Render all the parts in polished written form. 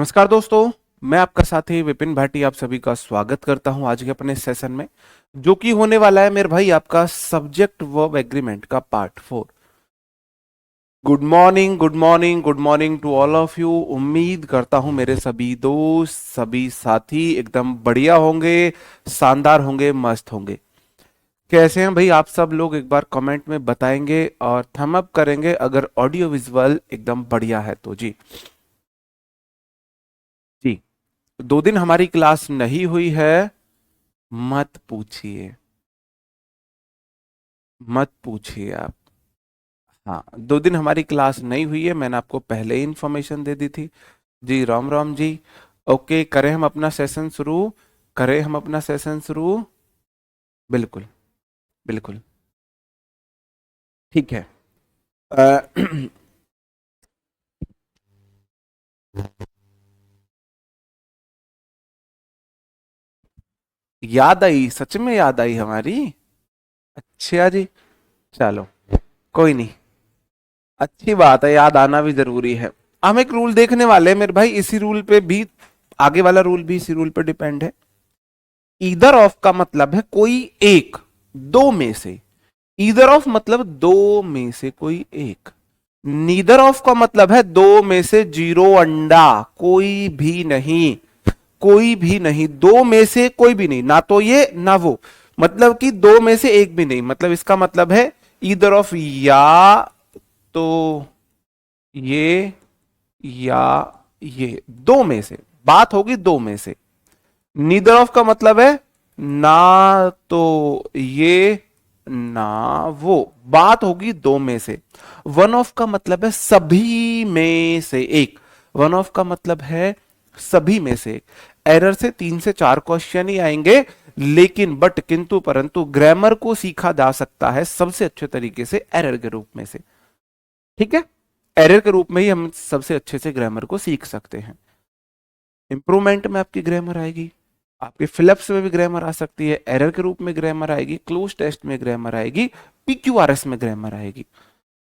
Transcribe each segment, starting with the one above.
नमस्कार दोस्तों, मैं आपका साथी विपिन भाटी आप सभी का स्वागत करता हूं आज के अपने सेशन में, जो कि होने वाला है मेरे भाई आपका सब्जेक्ट वर्ब एग्रीमेंट का part 4। Good morning, good morning, good morning to all of you. उम्मीद करता हूं मेरे सभी दोस्त, सभी साथी एकदम बढ़िया होंगे, शानदार होंगे, मस्त होंगे। कैसे हैं भाई आप सब लोग? एक बार कमेंट में बताएंगे और थम अप करेंगे अगर ऑडियो विजुअल एकदम बढ़िया है तो। जी जी, 2 दिन हमारी क्लास नहीं हुई है। मत पूछिए, मत पूछिए आप। हाँ, 2 दिन हमारी क्लास नहीं हुई है, मैंने आपको पहले ही इंफॉर्मेशन दे दी थी। जी राम राम जी। ओके, करें हम अपना सेशन शुरू? करें हम अपना सेशन शुरू? बिल्कुल, बिल्कुल। ठीक है। अ, याद आई, सच में याद आई हमारी। अच्छा जी, चलो कोई नहीं, अच्छी बात है, याद आना भी जरूरी है। हम एक रूल देखने वाले हैं मेरे भाई, इसी रूल पे भी आगे वाला रूल भी इसी रूल पे डिपेंड है। ईदर ऑफ का मतलब है कोई एक, दो में से। ईदर ऑफ मतलब दो में से कोई एक। नीदर ऑफ का मतलब है दो में से जीरो अंडा, कोई भी नहीं। कोई भी नहीं, दो में से कोई भी नहीं, ना तो ये ना वो। मतलब कि दो में से एक भी नहीं, मतलब इसका मतलब है ईदर ऑफ या तो ये या ये, दो में से। बात होगी दो में से। नीदर ऑफ का मतलब है ना तो ये ना वो, बात होगी दो में से। वन ऑफ का मतलब है सभी में से एक। वन ऑफ का मतलब है सभी में से एक। एरर से 3 से 4 क्वेश्चन ही आएंगे, लेकिन बट किंतु परंतु ग्रामर को सीखा जा सकता है सबसे अच्छे तरीके से एरर के रूप में से। ठीक है, एरर के रूप में ही हम सबसे अच्छे से ग्रामर को सीख सकते हैं। इंप्रूवमेंट में आपकी ग्रामर आएगी, आपके फिलअप्स में भी ग्रामर आ सकती है, एरर के रूप में ग्रामर आएगी, क्लोज टेस्ट में ग्रामर आएगी, पीक्यूआरएस में ग्रामर आएगी।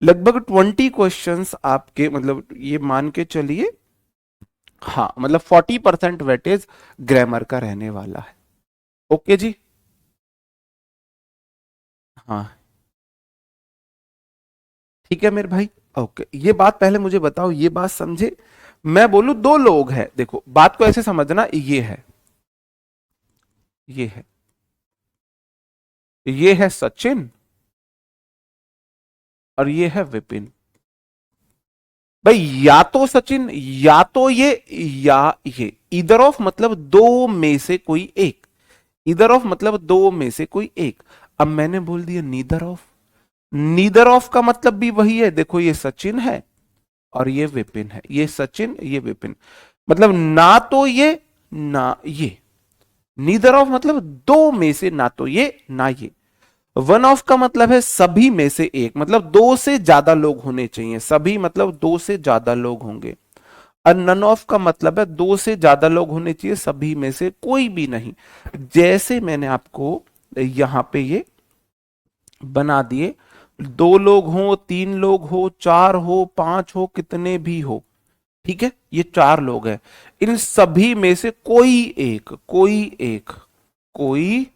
लगभग 20 क्वेश्चंस आपके, मतलब ये मान के चलिए, हाँ मतलब 40% वेटेज ग्रामर का रहने वाला है। ओके जी। हाँ ठीक है मेरे भाई। ओके, ये बात पहले मुझे बताओ, ये बात समझे? मैं बोलू दो लोग हैं, देखो बात को ऐसे समझना, ये है, ये है, ये है सचिन और ये है विपिन। भाई या तो सचिन या तो ये या ये, इधर ऑफ मतलब दो में से कोई एक। इधर ऑफ मतलब दो में से कोई एक। अब मैंने बोल दिया नीदर ऑफ। नीदर ऑफ का मतलब भी वही है, देखो ये सचिन है और ये विपिन है, ये सचिन ये विपिन, मतलब ना तो ये ना ये। नीदर ऑफ मतलब दो में से ना तो ये ना ये। वन ऑफ का मतलब है सभी में से एक, मतलब दो से ज्यादा लोग होने चाहिए, सभी मतलब दो से ज्यादा लोग होंगे। और नन ऑफ का मतलब है दो से ज्यादा लोग होने चाहिए, सभी में से कोई भी नहीं। जैसे मैंने आपको यहां पे ये बना दिए, दो लोग हो, तीन लोग हो, चार हो, पांच हो, कितने भी हो, ठीक है, ये 4 लोग हैं। इन सभी में से कोई एक, कोई एक, कोई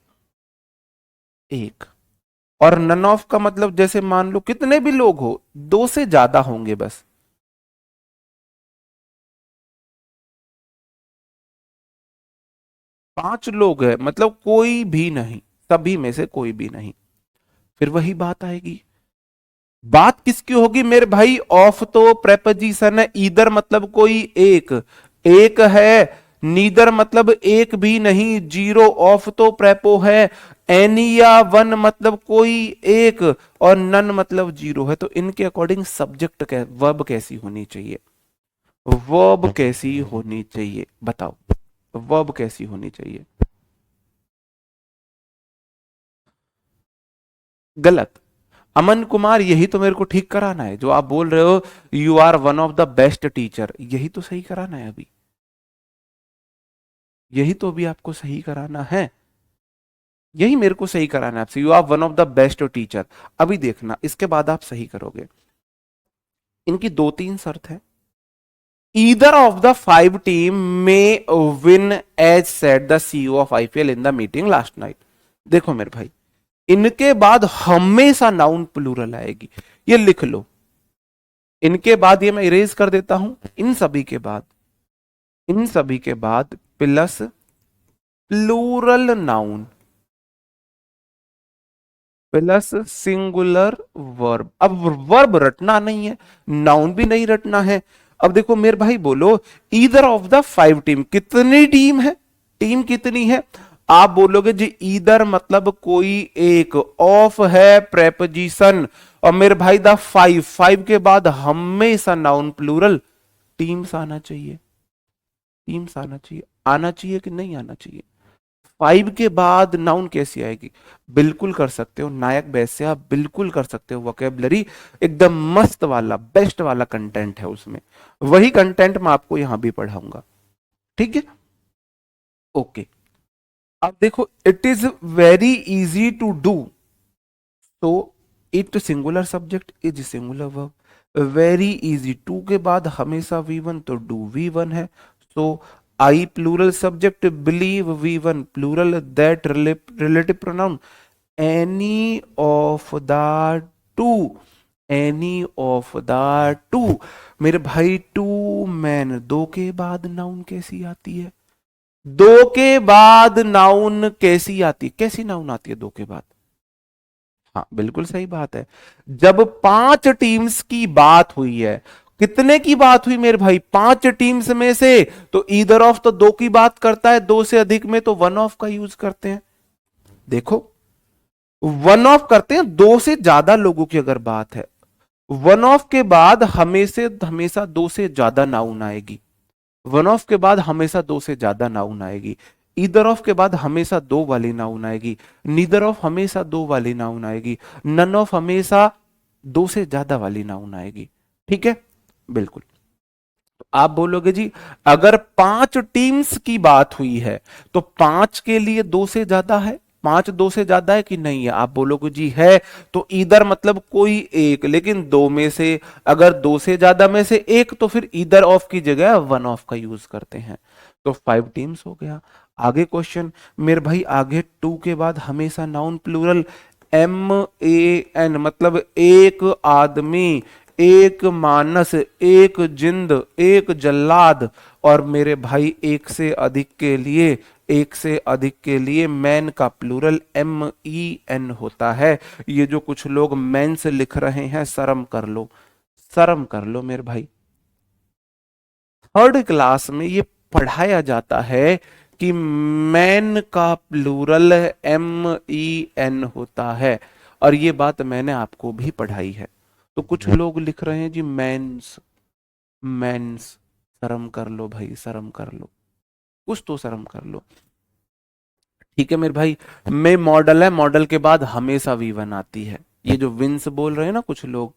एक। और नन ऑफ का मतलब जैसे मान लो कितने भी लोग हो, दो से ज्यादा होंगे बस। 5 लोग है मतलब कोई भी नहीं, सभी में से कोई भी नहीं। फिर वही बात आएगी, बात किसकी होगी मेरे भाई? ऑफ तो प्रेपोजिशन है, ईदर मतलब कोई एक, एक है। नीदर मतलब एक भी नहीं, जीरो। ऑफ तो प्रेपो है। एनी या वन मतलब कोई एक, और नन मतलब जीरो है। तो इनके अकॉर्डिंग सब्जेक्ट वर्ब कैसी होनी चाहिए? वर्ब कैसी होनी चाहिए बताओ? वर्ब कैसी होनी चाहिए? गलत। अमन कुमार, यही तो मेरे को ठीक कराना है, जो आप बोल रहे हो you are one of the best teacher, यही तो सही कराना है अभी। यही तो अभी आपको सही कराना है, यही मेरे को सही कराना है आपसे, you are one of the best teacher. अभी देखना, इसके बाद आप सही करोगे। इनकी 2 3 शर्त है। ईदर ऑफ द 5 टीम में win as set the CEO of IPL in the meeting last night. देखो मेरे भाई, इनके बाद हमेशा नाउन प्लूरल आएगी, ये लिख लो। इनके बाद ये मैं इरेज कर देता हूं, इन सभी के बाद plus plural noun plus singular verb. अब वर्ब रटना नहीं है, नाउन भी नहीं रटना है। अब देखो मेरे भाई बोलो, ईदर ऑफ द 5 टीम, कितनी टीम है, टीम कितनी है? आप बोलोगे जी ईदर मतलब कोई एक, ऑफ है प्रेपोजिशन, और मेरे भाई द 5 के बाद हमेशा नाउन प्लूरल, टीम्स आना चाहिए, टीम्स आना चाहिए। आना चाहिए कि नहीं आना चाहिए? 5 के बाद नाउन कैसी आएगी? बिल्कुल कर सकते हो नायक वैश्या, बिल्कुल कर सकते हो। वोकेबलरी एकदम मस्त वाला, बेस्ट वाला कंटेंट है उसमें, वही कंटेंट मैं आपको यहां भी पढ़ाऊंगा, ठीक है? ओके, अब देखो, it is very easy to do, तो it singular subject is singular verb, very easy. To के बाद हमेशा V1, तो डू V1 है। So I plural subject, believe V1 plural, that relative pronoun, any of the two, any of the two. मेरे भाई to man, दो के बाद नाउन कैसी आती है? दो के बाद नाउन कैसी आती है? कैसी नाउन आती है दो के बाद? हाँ बिल्कुल सही बात है। जब 5 टीम्स की बात हुई है, कितने की बात हुई मेरे भाई? 5 टीम्स में से, तो ईदर ऑफ तो दो की बात करता है, दो से अधिक में तो वन ऑफ का यूज करते हैं। देखो, वन ऑफ करते हैं, दो से ज्यादा लोगों की अगर बात है, वन ऑफ के बाद हमेशा हमेशा दो से ज्यादा नाउन आएगी, वन ऑफ के बाद हमेशा दो से ज्यादा नाउन आएगी। ईदर ऑफ के बाद हमेशा दो वाली नाउन आएगी, नीदर ऑफ हमेशा दो वाली नाउन आएगी, नन ऑफ हमेशा दो से ज्यादा वाली नाउन आएगी, ठीक है? बिल्कुल। तो आप बोलोगे जी अगर 5 टीम्स की बात हुई है, तो 5 के लिए दो से ज्यादा है, 5 दो से ज्यादा है कि नहीं है? आप बोलोगे जी है, तो ईदर मतलब कोई एक, लेकिन दो में से, अगर दो से ज्यादा में से एक, तो फिर ईदर ऑफ की जगह वन ऑफ का यूज करते हैं। तो 5 टीम्स हो गया। आगे क्वेश्चन मेरे भाई, आगे टू के बाद हमेशा नाउन प्लूरल, MAN मतलब एक आदमी, एक मानस, एक जिंद, एक जल्लाद, और मेरे भाई एक से अधिक के लिए, एक से अधिक के लिए मैन का प्लूरल MEN होता है। ये जो कुछ लोग मैन से लिख रहे हैं, शर्म कर लो, शर्म कर लो मेरे भाई। थर्ड क्लास में ये पढ़ाया जाता है कि मैन का प्लूरल MEN होता है, और ये बात मैंने आपको भी पढ़ाई है। तो कुछ लोग लिख रहे हैं जी मेंस, मेंस। शर्म कर लो भाई, शर्म कर लो, कुछ तो शर्म कर लो, ठीक है मेरे भाई? मैं मॉडल है, मॉडल के बाद हमेशा V1 आती है। ये जो विंस बोल रहे हैं ना कुछ लोग,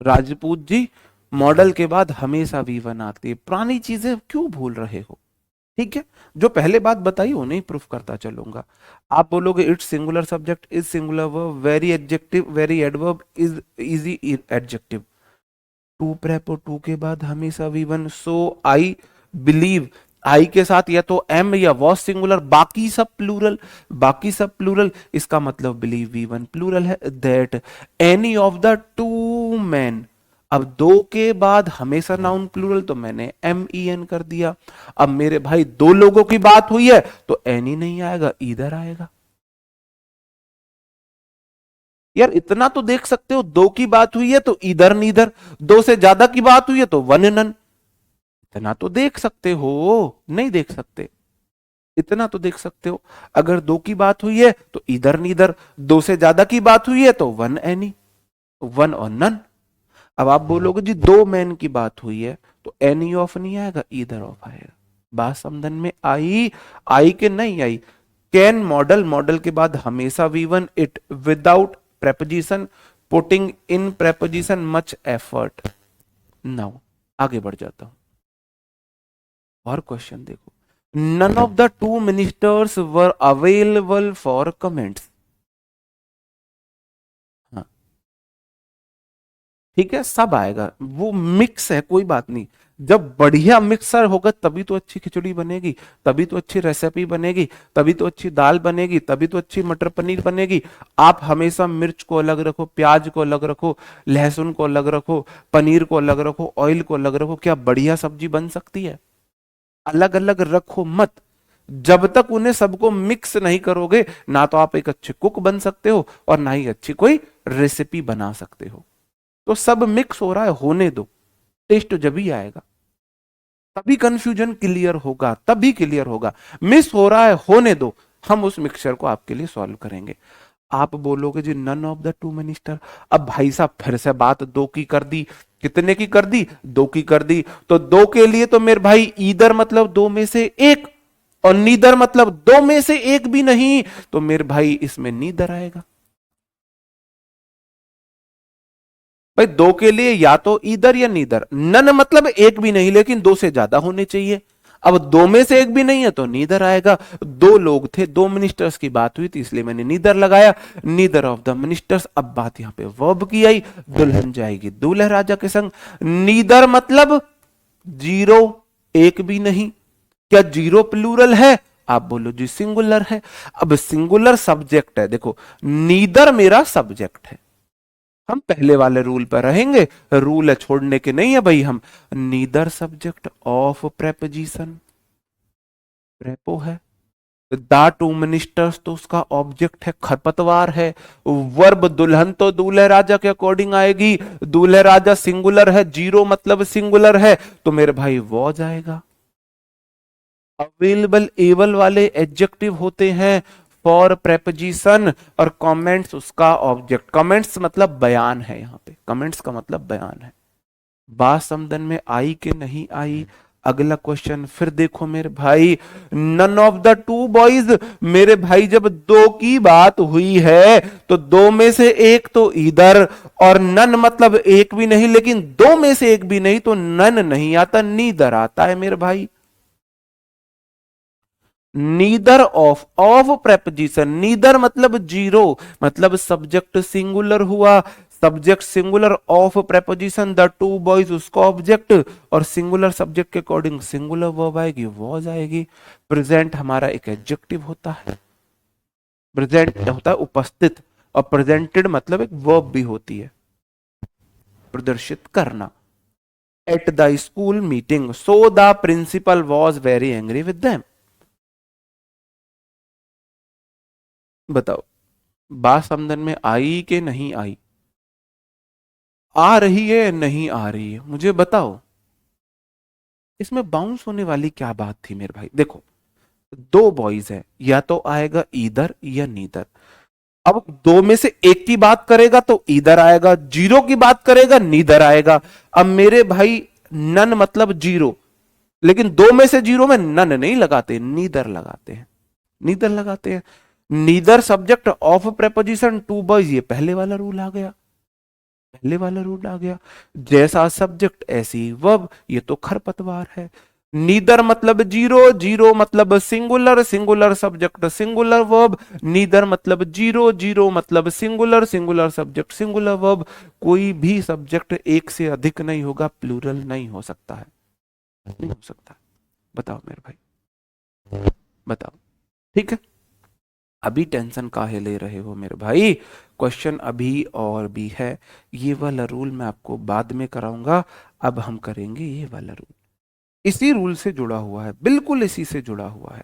राजपूत जी, मॉडल के बाद हमेशा V1 आती है। पुरानी चीजें क्यों भूल रहे हो? ठीक है, जो पहले बात बताई वो नहीं प्रूफ करता चलूंगा। आप बोलोगे it's singular subject is singular verb, very adjective, very adverb, is easy adjective. To prepo, to के बाद हमेशा V1। सो आई बिलीव, आई के साथ या तो एम या वॉज सिंगुलर, बाकी सब प्लूरल, बाकी सब प्लूरल, इसका मतलब बिलीव V1 प्लूरल है। That any of the to man, अब दो के बाद हमेशा नाउन प्लूरल, तो मैंने MEN कर दिया। अब मेरे भाई दो लोगों की बात हुई है, तो एनी नहीं आएगा, इधर आएगा। यार इतना तो देख सकते हो, दो की बात हुई है तो इधर नीदर, दो से ज्यादा की बात हुई है तो वन नन, इतना तो देख सकते हो। नहीं देख सकते? इतना तो देख सकते हो। अगर दो की बात हुई है तो इधर नीदर, दो से ज्यादा की बात हुई है तो वन एनी, वन और नन। अब आप बोलोगे जी दो मैन की बात हुई है, तो एनी ऑफ नहीं आएगा, इधर ऑफ आएगा। बात समझन में आई? आई के नहीं आई? कैन मॉडल, मॉडल के बाद हमेशा V1, it without preposition, putting in preposition much effort. Now आगे बढ़ जाता हूं, और क्वेश्चन देखो। None of the two ministers were available for comments. हाँ, ठीक है, सब आएगा, वो मिक्स है, कोई बात नहीं। जब बढ़िया मिक्सर होगा तभी तो अच्छी खिचड़ी बनेगी, तभी तो अच्छी रेसिपी बनेगी, तभी तो अच्छी दाल बनेगी, तभी तो अच्छी मटर पनीर बनेगी। आप हमेशा मिर्च को अलग रखो, प्याज को अलग रखो, लहसुन को अलग रखो, पनीर को अलग रखो, ऑयल को अलग रखो, क्या बढ़िया सब्जी बन सकती है? अलग अलग रखो मत। जब तक उन्हें सबको मिक्स नहीं करोगे, ना तो आप एक अच्छे कुक बन सकते हो और ना ही अच्छी कोई रेसिपी बना सकते हो। तो सब मिक्स हो रहा है, होने दो, टेस्ट जब ही आएगा, तभी कंफ्यूजन क्लियर होगा, तभी क्लियर होगा। मिस हो रहा है, होने दो, हम उस मिक्सचर को आपके लिए सॉल्व करेंगे। आप बोलोगे जी none of the two minister. अब भाई साहब फिर से बात दो की कर दी, कितने की कर दी? दो की कर दी। तो दो के लिए तो मेरे भाई ईदर मतलब दो में से एक, और नीदर मतलब दो में से एक भी नहीं, तो मेरे भाई इसमें नीदर आएगा। भाई दो के लिए या तो ईदर या नीदर, नन मतलब एक भी नहीं लेकिन दो से ज्यादा होने चाहिए। अब दो में से एक भी नहीं है तो नीदर आएगा। दो लोग थे, दो मिनिस्टर्स की बात हुई थी, इसलिए मैंने नीदर लगाया, नीदर ऑफ द मिनिस्टर्स। अब बात यहां पे वर्ब की आई, दुल्हन जाएगी दूल्हे राजा के संग। नीदर मतलब जीरो, एक भी नहीं। क्या जीरो प्लूरल है? आप बोलो जी सिंगुलर है। अब सिंगुलर सब्जेक्ट है, देखो नीदर मेरा सब्जेक्ट है, हम पहले वाले रूल पर रहेंगे, रूल है छोड़ने के नहीं है भाई। हम नीदर सब्जेक्ट ऑफ प्रेपोजिशन, प्रेपो है, दा टू मिनिस्टर्स तो उसका ऑब्जेक्ट है, खरपतवार है। वर्ब दुल्हन तो दूल्हे राजा के अकॉर्डिंग आएगी, दूल्हे राजा सिंगुलर है, जीरो मतलब सिंगुलर है, तो मेरे भाई वो जाएगा। अवेलेबल एबल वाले एडजेक्टिव होते हैं फॉर प्रेपोजिशन, और कमेंट्स उसका ऑब्जेक्ट। कमेंट्स मतलब बयान है, यहां पे कमेंट्स का मतलब बयान है। बात समझन में आई कि नहीं आई? अगला क्वेश्चन फिर देखो मेरे भाई, none of the two boys. मेरे भाई जब दो की बात हुई है तो दो में से एक तो इधर, और नन मतलब एक भी नहीं, लेकिन दो में से एक भी नहीं, तो नन नहीं आता, नीदर आता है मेरे भाई। नीदर ऑफ प्रेपोजिशन, नीदर मतलब जीरो, मतलब सब्जेक्ट सिंगुलर हुआ, subject singular of preposition, the two boys उसका ऑब्जेक्ट, और सिंगुलर सब्जेक्ट के अकॉर्डिंग सिंगुलर वर्ब आएगी, वॉज आएगी। प्रेजेंट हमारा एक एडजेक्टिव होता है, प्रेजेंट होता है उपस्थित, और प्रेजेंटेड मतलब एक वर्ब भी होती है, प्रदर्शित करना। At the school meeting so the principal was very angry with them. बताओ बात समझन में आई कि नहीं आई? आ रही है नहीं आ रही है, मुझे बताओ। इसमें बाउंस होने वाली क्या बात थी मेरे भाई? देखो दो बॉयज है, या तो आएगा ईदर या नीदर। अब दो में से एक की बात करेगा तो ईदर आएगा, जीरो की बात करेगा नीदर आएगा। अब मेरे भाई नन मतलब जीरो, लेकिन दो में से जीरो में नन नहीं लगाते, नीदर लगाते हैं, नीदर लगाते हैं। Neither subject of preposition two boys, ये पहले वाला रूल आ गया, पहले वाला रूल आ गया। जैसा सब्जेक्ट ऐसी वर्ब, ये तो खरपतवार है। नीदर मतलब जीरो, जीरो मतलब singular, singular subject singular verb, neither मतलब जीरो, जीरो मतलब singular, singular subject singular verb. कोई भी सब्जेक्ट एक से अधिक नहीं होगा, प्लूरल नहीं हो सकता है, नहीं हो सकता। बताओ मेरे भाई, बताओ। ठीक है, अभी टेंशन काहे ले रहे हो मेरे भाई? क्वेश्चन अभी और भी है। ये वाला रूल मैं आपको बाद में कराऊंगा, अब हम करेंगे ये वाला रूल। इसी रूल से जुड़ा हुआ है, बिल्कुल इसी से जुड़ा हुआ है।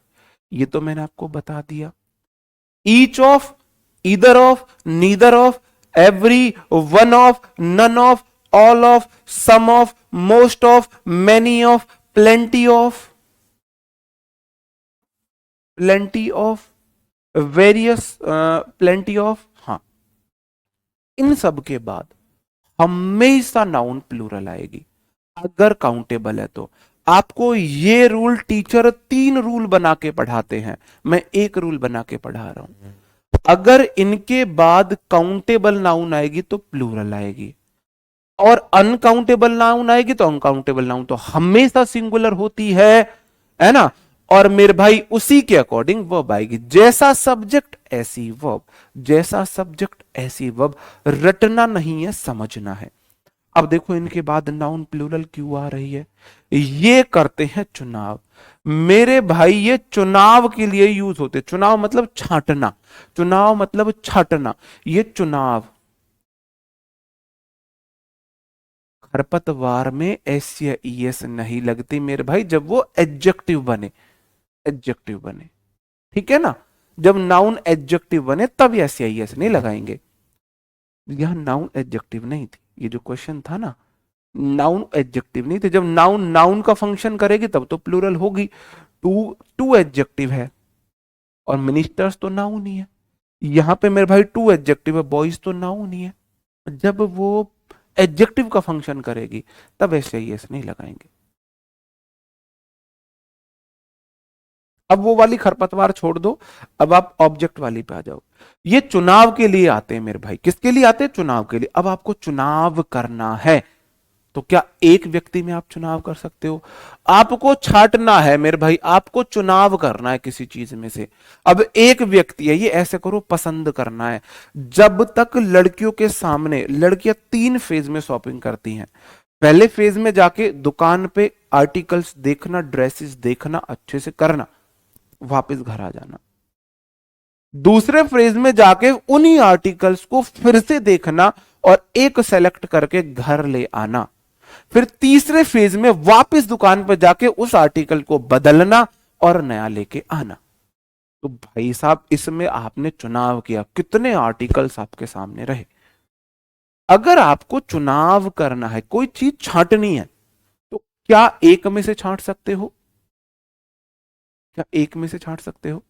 ये तो मैंने आपको बता दिया। Each of, either of, neither of, every, one of, none of, all of, some of, most of, many of, plenty of, plenty of, various, plenty of. हाँ, इन सब के बाद हमेशा नाउन प्लूरल आएगी, अगर काउंटेबल है तो। आपको ये रूल टीचर तीन रूल बना के पढ़ाते हैं, मैं एक रूल बना के पढ़ा रहा हूं। अगर इनके बाद काउंटेबल नाउन आएगी तो प्लूरल आएगी, और अनकाउंटेबल नाउन आएगी तो अनकाउंटेबल नाउन तो हमेशा सिंगुलर होती है ना। और मेरे भाई उसी के अकॉर्डिंग वर्ब आएगी, जैसा सब्जेक्ट ऐसी वर्ब, जैसा सब्जेक्ट ऐसी वर्ब। रटना नहीं है, समझना है। अब देखो इनके बाद नाउन प्लूरल क्यों आ रही है, ये करते हैं चुनाव मेरे भाई, ये चुनाव के लिए यूज होते, चुनाव मतलब छांटना, चुनाव मतलब छांटना, ये चुनाव। खरपतवार में एस या ई एस नहीं लगती मेरे भाई, जब वो एडजेक्टिव बने, एडजेक्टिव बने, ठीक है ना, जब नाउन एडजेक्टिव बने तब एस या ई एस नहीं लगाएंगे। यह नाउन एडजेक्टिव नहीं थी, ये जो क्वेश्चन था ना, नाउन एडजेक्टिव नहीं थे, जब नाउन नाउन का फंक्शन करेगी तब तो प्लूरल होगी। टू टू एडजेक्टिव है और मिनिस्टर्स तो नाउन ही है, यहां पे मेरे भाई टू एडजेक्टिव है, बॉयज तो नाउन ही है, जब वो एडजेक्टिव का फंक्शन करेगी तब ऐसे ही ऐसे नहीं लगाएंगे। अब वो वाली खरपतवार छोड़ दो, अब आप ऑब्जेक्ट वाली पे आ जाओ। ये चुनाव के लिए आते हैं मेरे भाई, किसके लिए आते हैं, चुनाव के लिए। अब आपको चुनाव करना है, तो क्या एक व्यक्ति में आप चुनाव कर सकते हो, आपको छांटना है मेरे भाई, आपको चुनाव करना है किसी चीज में से। अब एक व्यक्ति है, ये ऐसे करो, पसंद करना है। जब तक लड़कियों के सामने, लड़कियां 3 फेज में शॉपिंग करती हैं, पहले फेज में जाके दुकान पे आर्टिकल्स देखना, ड्रेसेस देखना, अच्छे से करना, वापस घर आ जाना। दूसरे फेज में जाके उन्हीं आर्टिकल्स को फिर से देखना और एक सेलेक्ट करके घर ले आना। फिर तीसरे फेज में वापस दुकान पर जाके उस आर्टिकल को बदलना और नया लेके आना। तो भाई साहब इसमें आपने चुनाव किया, कितने आर्टिकल्स आपके सामने रहे। अगर आपको चुनाव करना है, कोई चीज छांटनी है, तो क्या एक में से छांट सकते हो, क्या एक में से छांट सकते हो।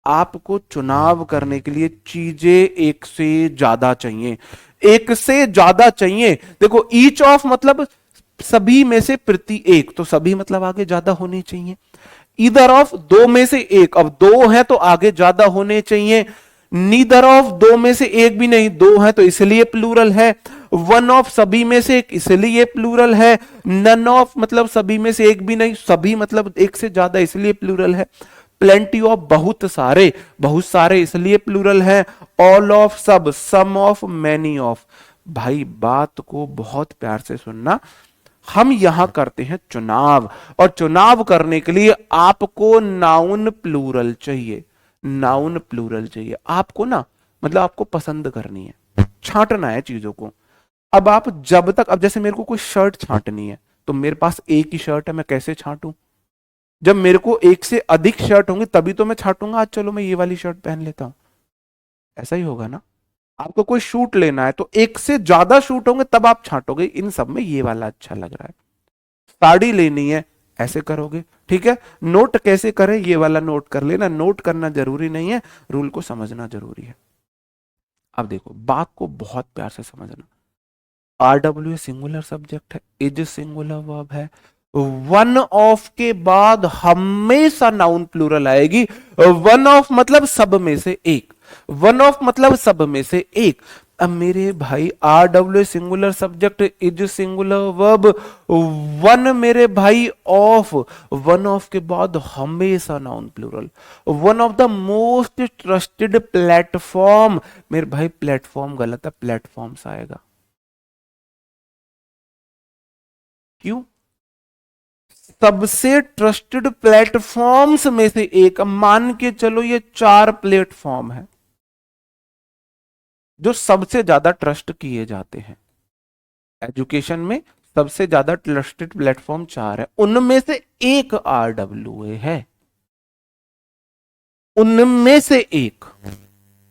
आपको चुनाव करने के लिए चीजें एक से ज्यादा चाहिए, एक से ज्यादा चाहिए। देखो ईच ऑफ मतलब सभी में से प्रति एक, तो सभी मतलब आगे ज्यादा होने चाहिए। ईदर ऑफ दो में से एक, अब दो है तो आगे ज्यादा होने चाहिए। नीदर ऑफ दो में से एक भी नहीं, दो है तो इसलिए प्लूरल है। वन ऑफ सभी में से एक, इसलिए प्लूरल है। नन ऑफ मतलब सभी में से एक भी नहीं, सभी मतलब एक से ज्यादा, इसलिए प्लूरल है। प्लेंटी ऑफ बहुत सारे, बहुत सारे इसलिए प्लूरल है। ऑल ऑफ सब, सम ऑफ, मैनी ऑफ। भाई बात को बहुत प्यार से सुनना, हम यहां करते हैं चुनाव, और चुनाव करने के लिए आपको नाउन प्लूरल चाहिए, नाउन प्लूरल चाहिए आपको ना, मतलब आपको पसंद करनी है, छांटना है चीजों को। अब आप जब तक, अब जैसे मेरे को कोई शर्ट छांटनी है, तो मेरे पास एक ही शर्ट है, मैं कैसे छांटूं। जब मेरे को एक से अधिक शर्ट होंगे तभी तो मैं छांटूंगा, आज चलो मैं ये वाली शर्ट पहन लेता हूं, ऐसा ही होगा ना। आपको कोई शूट लेना है तो एक से ज्यादा शूट होंगे तब आप छांटोगे, इन सब में ये वाला अच्छा लग रहा है। साड़ी लेनी है, ऐसे करोगे, ठीक है। नोट कैसे करें, ये वाला नोट कर लेना, नोट करना जरूरी नहीं है, रूल को समझना जरूरी है। अब देखो बात को बहुत प्यार से समझना, आर डब्ल्यू सिंगुलर सब्जेक्ट है, इज सिंगुलर वर्ब है, वन ऑफ के बाद हमेशा नाउन प्लूरल आएगी। वन ऑफ मतलब सब में से एक, वन ऑफ मतलब सब में से एक। अब मेरे भाई R W singular subject, is singular verb, one मेरे भाई ऑफ, वन ऑफ के बाद हमेशा noun plural. One of the most trusted platform, मेरे भाई प्लेटफॉर्म गलत है, प्लेटफॉर्म्स आएगा। क्यों, सबसे ट्रस्टेड प्लेटफॉर्म्स में से एक, मान के चलो ये 4 प्लेटफॉर्म है जो सबसे ज्यादा ट्रस्ट किए जाते हैं एजुकेशन में, सबसे ज्यादा ट्रस्टेड प्लेटफॉर्म 4 है, उनमें से एक आरडब्ल्यूए है, उनमें से एक।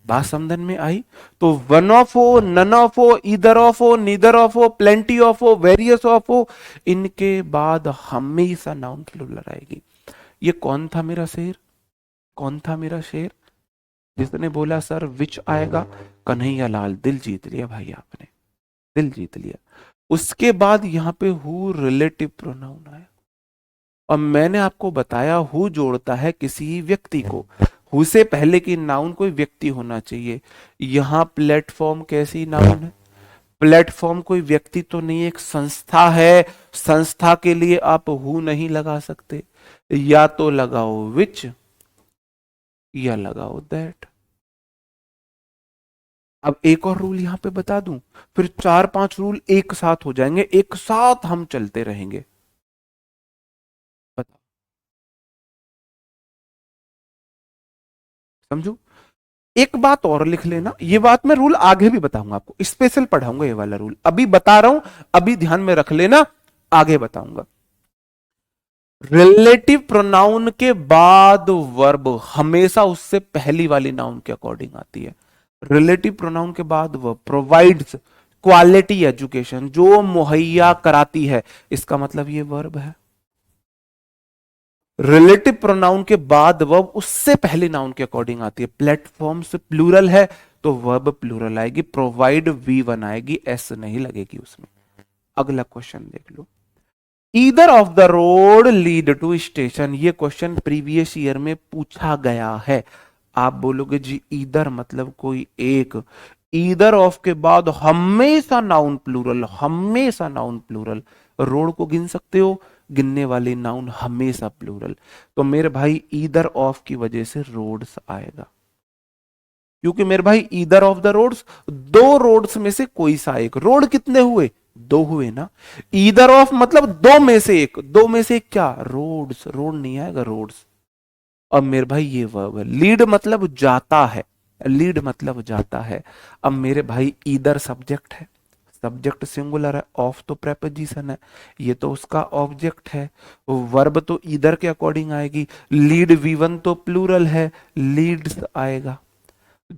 बात समझन में आई। तो वन ऑफ हो, नन ऑफ हो, इधर ऑफ हो, नीदर ऑफ हो, प्लेंटी ऑफ हो, वेरियस ऑफ हो, इनके बाद हमेशा नाउन प्लूरल आएगी। ये कौन था मेरा शेर, कौन था मेरा शेर जिसने बोला सर विच आएगा, कन्हैया लाल, दिल जीत लिया भाई आपने, दिल जीत लिया। उसके बाद यहां पे हु रिलेटिव प्रोनाउन आया, और मैंने आपको बताया हु जोड़ता है किसी व्यक्ति को, हु से पहले की नाउन कोई व्यक्ति होना चाहिए। यहां प्लेटफॉर्म कैसी नाउन है, प्लेटफॉर्म कोई व्यक्ति तो नहीं, एक संस्था है, संस्था के लिए आप हु नहीं लगा सकते, या तो लगाओ विच या लगाओ दैट। अब एक और रूल यहां पे बता दूं, फिर 4-5 रूल एक साथ हो जाएंगे, एक साथ हम चलते रहेंगे। बताओ, समझो। एक बात और लिख लेना, ये बात मैं रूल आगे भी बताऊंगा आपको, स्पेशल पढ़ाऊंगा ये वाला रूल, अभी बता रहा हूं, अभी ध्यान में रख लेना, आगे बताऊंगा। रिलेटिव प्रोनाउन के बाद वर्ब हमेशा उससे पहली वाली नाउन के अकॉर्डिंग आती है। रिलेटिव प्रोनाउन के बाद वर्ब प्रोवाइड्स क्वालिटी एजुकेशन, जो मुहैया कराती है, इसका मतलब ये वर्ब है। रिलेटिव प्रोनाउन के बाद वर्ब उससे पहले नाउन के अकॉर्डिंग आती है। प्लेटफॉर्म्स प्लूरल है तो वर्ब प्लूरल आएगी, प्रोवाइड V1 आएगी, एस नहीं लगेगी उसमें। अगला क्वेश्चन देख लो, either of the road lead to station, ये क्वेश्चन प्रीवियस ईयर में पूछा गया है। आप बोलोगे जी ईदर मतलब कोई एक, ईदर ऑफ के बाद हमेशा नाउन प्लूरल, हमेशा नाउन प्लूरल। रोड को गिन सकते हो, गिनने वाले नाउन हमेशा प्लूरल। तो मेरे भाई ईदर ऑफ की वजह से रोड्स आएगा, क्योंकि मेरे भाई ईदर ऑफ द रोड्स, दो रोड्स में से कोई सा एक। रोड कितने हुए, दो हुए ना। ईदर ऑफ मतलब दो में से एक, दो में से एक क्या, रोड्स, रोड नहीं आएगा, रोड्स। अब मेरे भाई ये वर्ब है, लीड मतलब जाता है, लीड मतलब जाता है। अब मेरे भाई ईदर सब्जेक्ट है, सब्जेक्ट सिंगुलर है, ऑफ तो प्रेपोजिशन है, ये तो उसका ऑब्जेक्ट है। वर्ब तो ईदर के अकॉर्डिंग आएगी, लीड V1 तो प्लूरल है, लीड्स आएगा।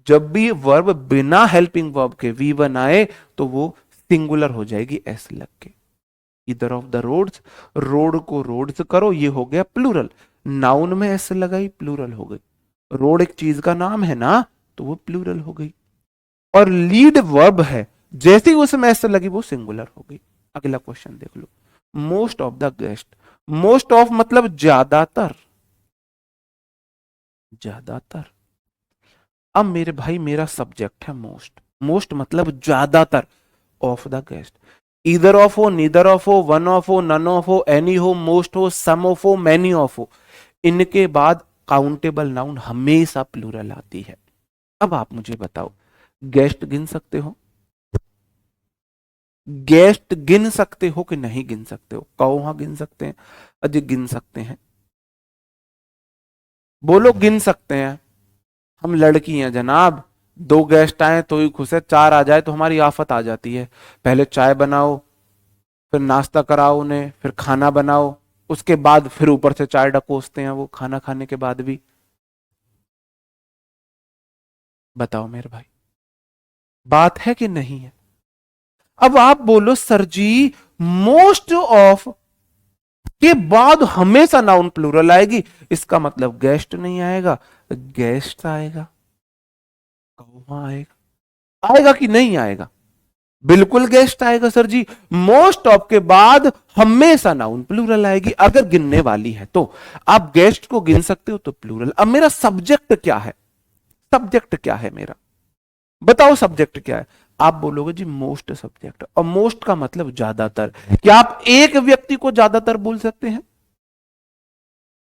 जब भी वर्ब बिना हेल्पिंग वर्ब के V1 आए तो वो सिंगुलर हो जाएगी एस लग के। Either of the roads, road को रोड्स करो, ये हो गया प्लूरल। नाउन में एस लगाई, प्लूरल हो गई। रोड एक चीज का नाम है ना, तो वो प्लूरल हो गई। और लीड वर्ब है, जैसे ही उसमें एस लगी वो सिंगुलर हो गई। अगला क्वेश्चन देख लो, most of the guest, most of मतलब ज्यादातर, ज्यादातर। अब मेरे भाई मेरा सब्जेक्ट है मोस्ट, मोस्ट मतलब ज्यादातर of the guest. Either of हो, नीदर ऑफ हो, वन ऑफ हो, नन ऑफ हो, एनी हो, मोस्ट हो, सम ऑफ हो, मैनी ऑफ हो, इनके बाद काउंटेबल नाउन हमेशा प्लूरल आती है। अब आप मुझे बताओ, गेस्ट गिन सकते हो, गेस्ट गिन सकते हो कि नहीं गिन सकते हो, कहो हाँ गिन सकते हैं, अजय गिन सकते हैं, बोलो गिन सकते हैं। हम लड़की हैं जनाब, दो गेस्ट आए तो ही खुश है, चार आ जाए तो हमारी आफत आ जाती है। पहले चाय बनाओ, फिर नाश्ता कराओ उन्हें, फिर खाना बनाओ, उसके बाद फिर ऊपर से चाय डकोसते हैं वो खाना खाने के बाद भी। बताओ मेरे भाई, बात है कि नहीं है। अब आप बोलो सर जी मोस्ट ऑफ के बाद हमेशा नाउन प्लूरल आएगी, इसका मतलब गेस्ट नहीं आएगा, गेस्ट आएगा। कौन आएगा, आएगा कि नहीं आएगा, बिल्कुल गेस्ट आएगा सर जी। मोस्ट ऑफ के बाद हमेशा नाउन प्लूरल आएगी अगर गिनने वाली है तो। आप गेस्ट को गिन सकते हो तो प्लूरल। अब मेरा सब्जेक्ट क्या है, सब्जेक्ट क्या है मेरा, बताओ सब्जेक्ट क्या है। आप बोलोगे जी मोस्ट सब्जेक्ट, और मोस्ट का मतलब ज्यादातर। क्या आप एक व्यक्ति को ज्यादातर बोल सकते हैं,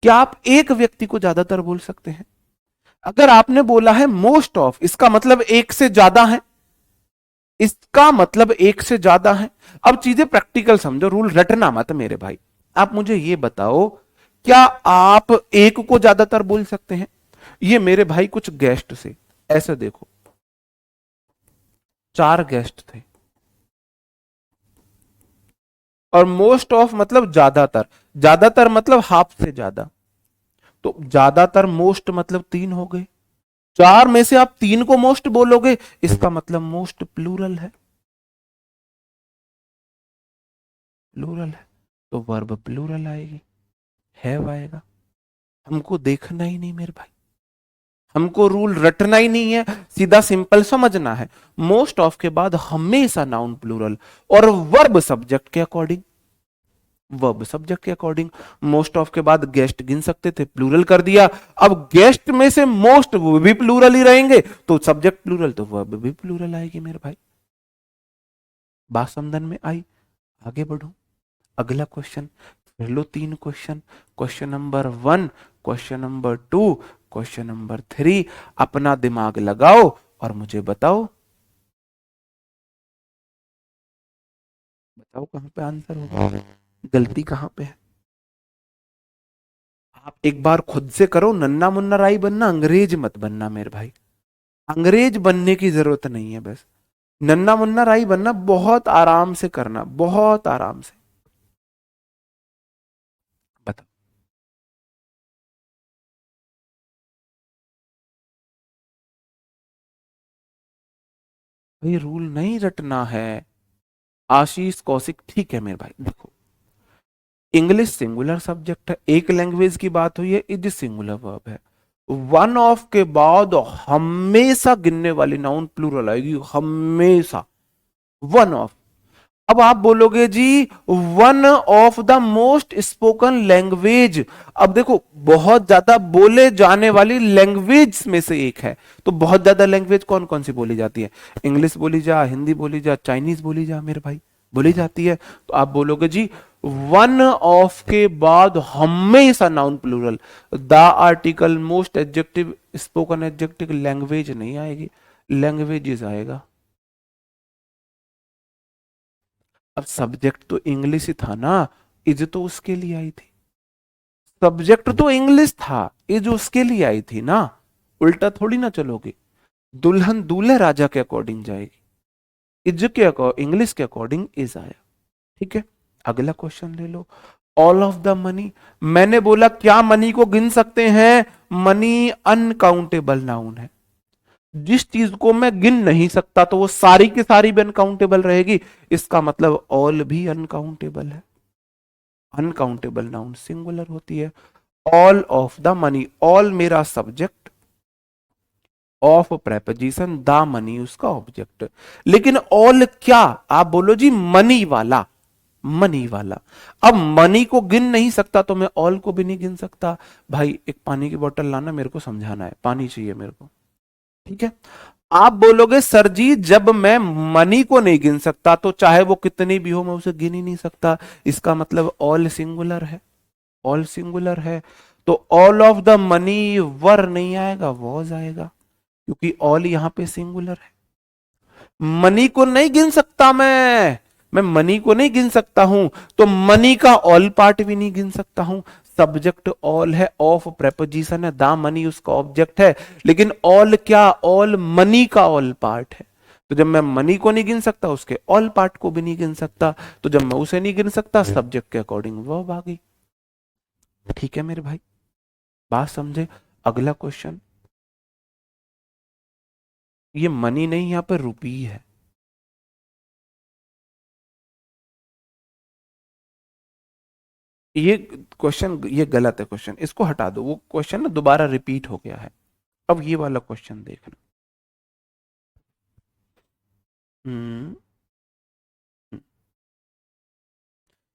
क्या आप एक व्यक्ति को ज्यादातर बोल सकते हैं। अगर आपने बोला है मोस्ट ऑफ, इसका मतलब एक से ज्यादा है, इसका मतलब एक से ज्यादा है। अब चीजें प्रैक्टिकल समझो, रूल रटना मत मेरे भाई। आप मुझे ये बताओ, क्या आप एक को ज्यादातर बोल सकते हैं। ये मेरे भाई कुछ गेस्ट से, ऐसे देखो, चार गेस्ट थे, और मोस्ट ऑफ मतलब ज्यादातर, ज्यादातर मतलब हाफ से ज्यादा, तो ज्यादातर मोस्ट मतलब तीन हो गए। चार में से आप तीन को मोस्ट बोलोगे, इसका मतलब मोस्ट प्लूरल है, प्लूरल है, तो वर्ब प्लूरल आएगी, हैव आएगा। हमको देखना ही नहीं मेरे भाई, हमको रूल रटना ही नहीं है, सीधा सिंपल समझना है। मोस्ट ऑफ के बाद हमेशा नाउन प्लूरल, और वर्ब सब्जेक्ट के अकॉर्डिंग, वर्ब सब्जेक्ट के अकॉर्डिंग। मोस्ट ऑफ के बाद गेस्ट गिन सकते थे, प्लूरल कर दिया। अब गेस्ट में से मोस्ट वो भी प्लूरल ही रहेंगे, तो सब्जेक्ट प्लूरल तो वर्ब भी प्लूरल आएगी मेरे भाई। बात समझन में आई, आगे बढ़ो। अगला क्वेश्चन, फिर लो तीन question, question number 1, question number 2, question number 3। अपना दिमाग लगाओ और मुझे बताओ बताओ कहाँ पे आंसर होगा, गलती कहाँ पे है। आप एक बार खुद से करो, नन्ना मुन्ना राई बनना, अंग्रेज मत बनना मेरे भाई। अंग्रेज बनने की जरूरत नहीं है, बस नन्ना मुन्ना राई बनना, बहुत आराम से करना, बहुत आराम से। बताओ। भाई रूल नहीं रटना है। आशीष कौशिक, ठीक है मेरे भाई, देखो इंग्लिश सिंगुलर सब्जेक्ट है, एक लैंग्वेज की बात हुई है, इज सिंगुलर वर्ब है। वन ऑफ के बाद हमेशा गिनने वाली नाउन प्लूरल आएगी, हमेशा। One of. अब आप बोलोगे जी one of the most spoken language. अब देखो बहुत ज्यादा बोले जाने वाली लैंग्वेज में से एक है, तो बहुत ज्यादा लैंग्वेज कौन कौन सी बोली जाती है? इंग्लिश बोली जा, हिंदी बोली जा, चाइनीज बोली जा मेरे भाई, बोली जाती है। तो आप बोलोगे जी वन ऑफ के बाद हमेशा noun plural, the article, most adjective, spoken adjective, language नहीं आएगी, लैंग्वेजेस आएगा। अब सब्जेक्ट तो इंग्लिश ही था ना, इज तो उसके लिए आई थी। सब्जेक्ट तो इंग्लिश था, इज उसके लिए आई थी ना, उल्टा थोड़ी ना चलोगे। दुल्हन दूल्हे राजा के अकॉर्डिंग जाएगी, इज के इंग्लिश के अकॉर्डिंग इज आया। ठीक है, अगला क्वेश्चन ले लो। ऑल ऑफ द मनी, मैंने बोला क्या मनी को गिन सकते हैं? मनी अनकाउंटेबल नाउन है। जिस चीज को मैं गिन नहीं सकता तो वो सारी की सारी भी अनकाउंटेबल रहेगी, इसका मतलब ऑल भी अनकाउंटेबल है। अनकाउंटेबल नाउन सिंगुलर होती है। All of the money, all मेरा subject, of preposition, the money उसका ऑब्जेक्ट। लेकिन ऑल क्या? आप बोलो जी मनी वाला, मनी वाला। अब मनी को गिन नहीं सकता तो मैं ऑल को भी नहीं गिन सकता। भाई एक पानी की बोतल लाना, मेरे को समझाना है, पानी चाहिए मेरे को। ठीक है, आप बोलोगे सर जी जब मैं मनी को नहीं गिन सकता तो चाहे वो कितनी भी हो मैं उसे गिन ही नहीं सकता, इसका मतलब ऑल सिंगुलर है, ऑल सिंगुलर है। तो ऑल ऑफ द मनी वर नहीं आएगा, वॉज आएगा, क्योंकि ऑल यहां पे सिंगुलर है। मनी को नहीं गिन सकता मैं मनी को नहीं गिन सकता हूं, तो मनी का ऑल पार्ट भी नहीं गिन सकता हूं। सब्जेक्ट ऑल है, ऑफ प्रेपोजिशन है, दा मनी उसका ऑब्जेक्ट है, लेकिन ऑल क्या? ऑल मनी का ऑल पार्ट है। तो जब मैं मनी को नहीं गिन सकता उसके ऑल पार्ट को भी नहीं गिन सकता, तो जब मैं उसे नहीं गिन सकता सब्जेक्ट के अकॉर्डिंग वर्ब आ गई। ठीक है मेरे भाई, बात समझे। अगला क्वेश्चन, ये मनी नहीं, यहां पर रुपी है। ये क्वेश्चन ये गलत है, क्वेश्चन इसको हटा दो, वो क्वेश्चन ना दोबारा रिपीट हो गया है। अब ये वाला क्वेश्चन देखना। हम्म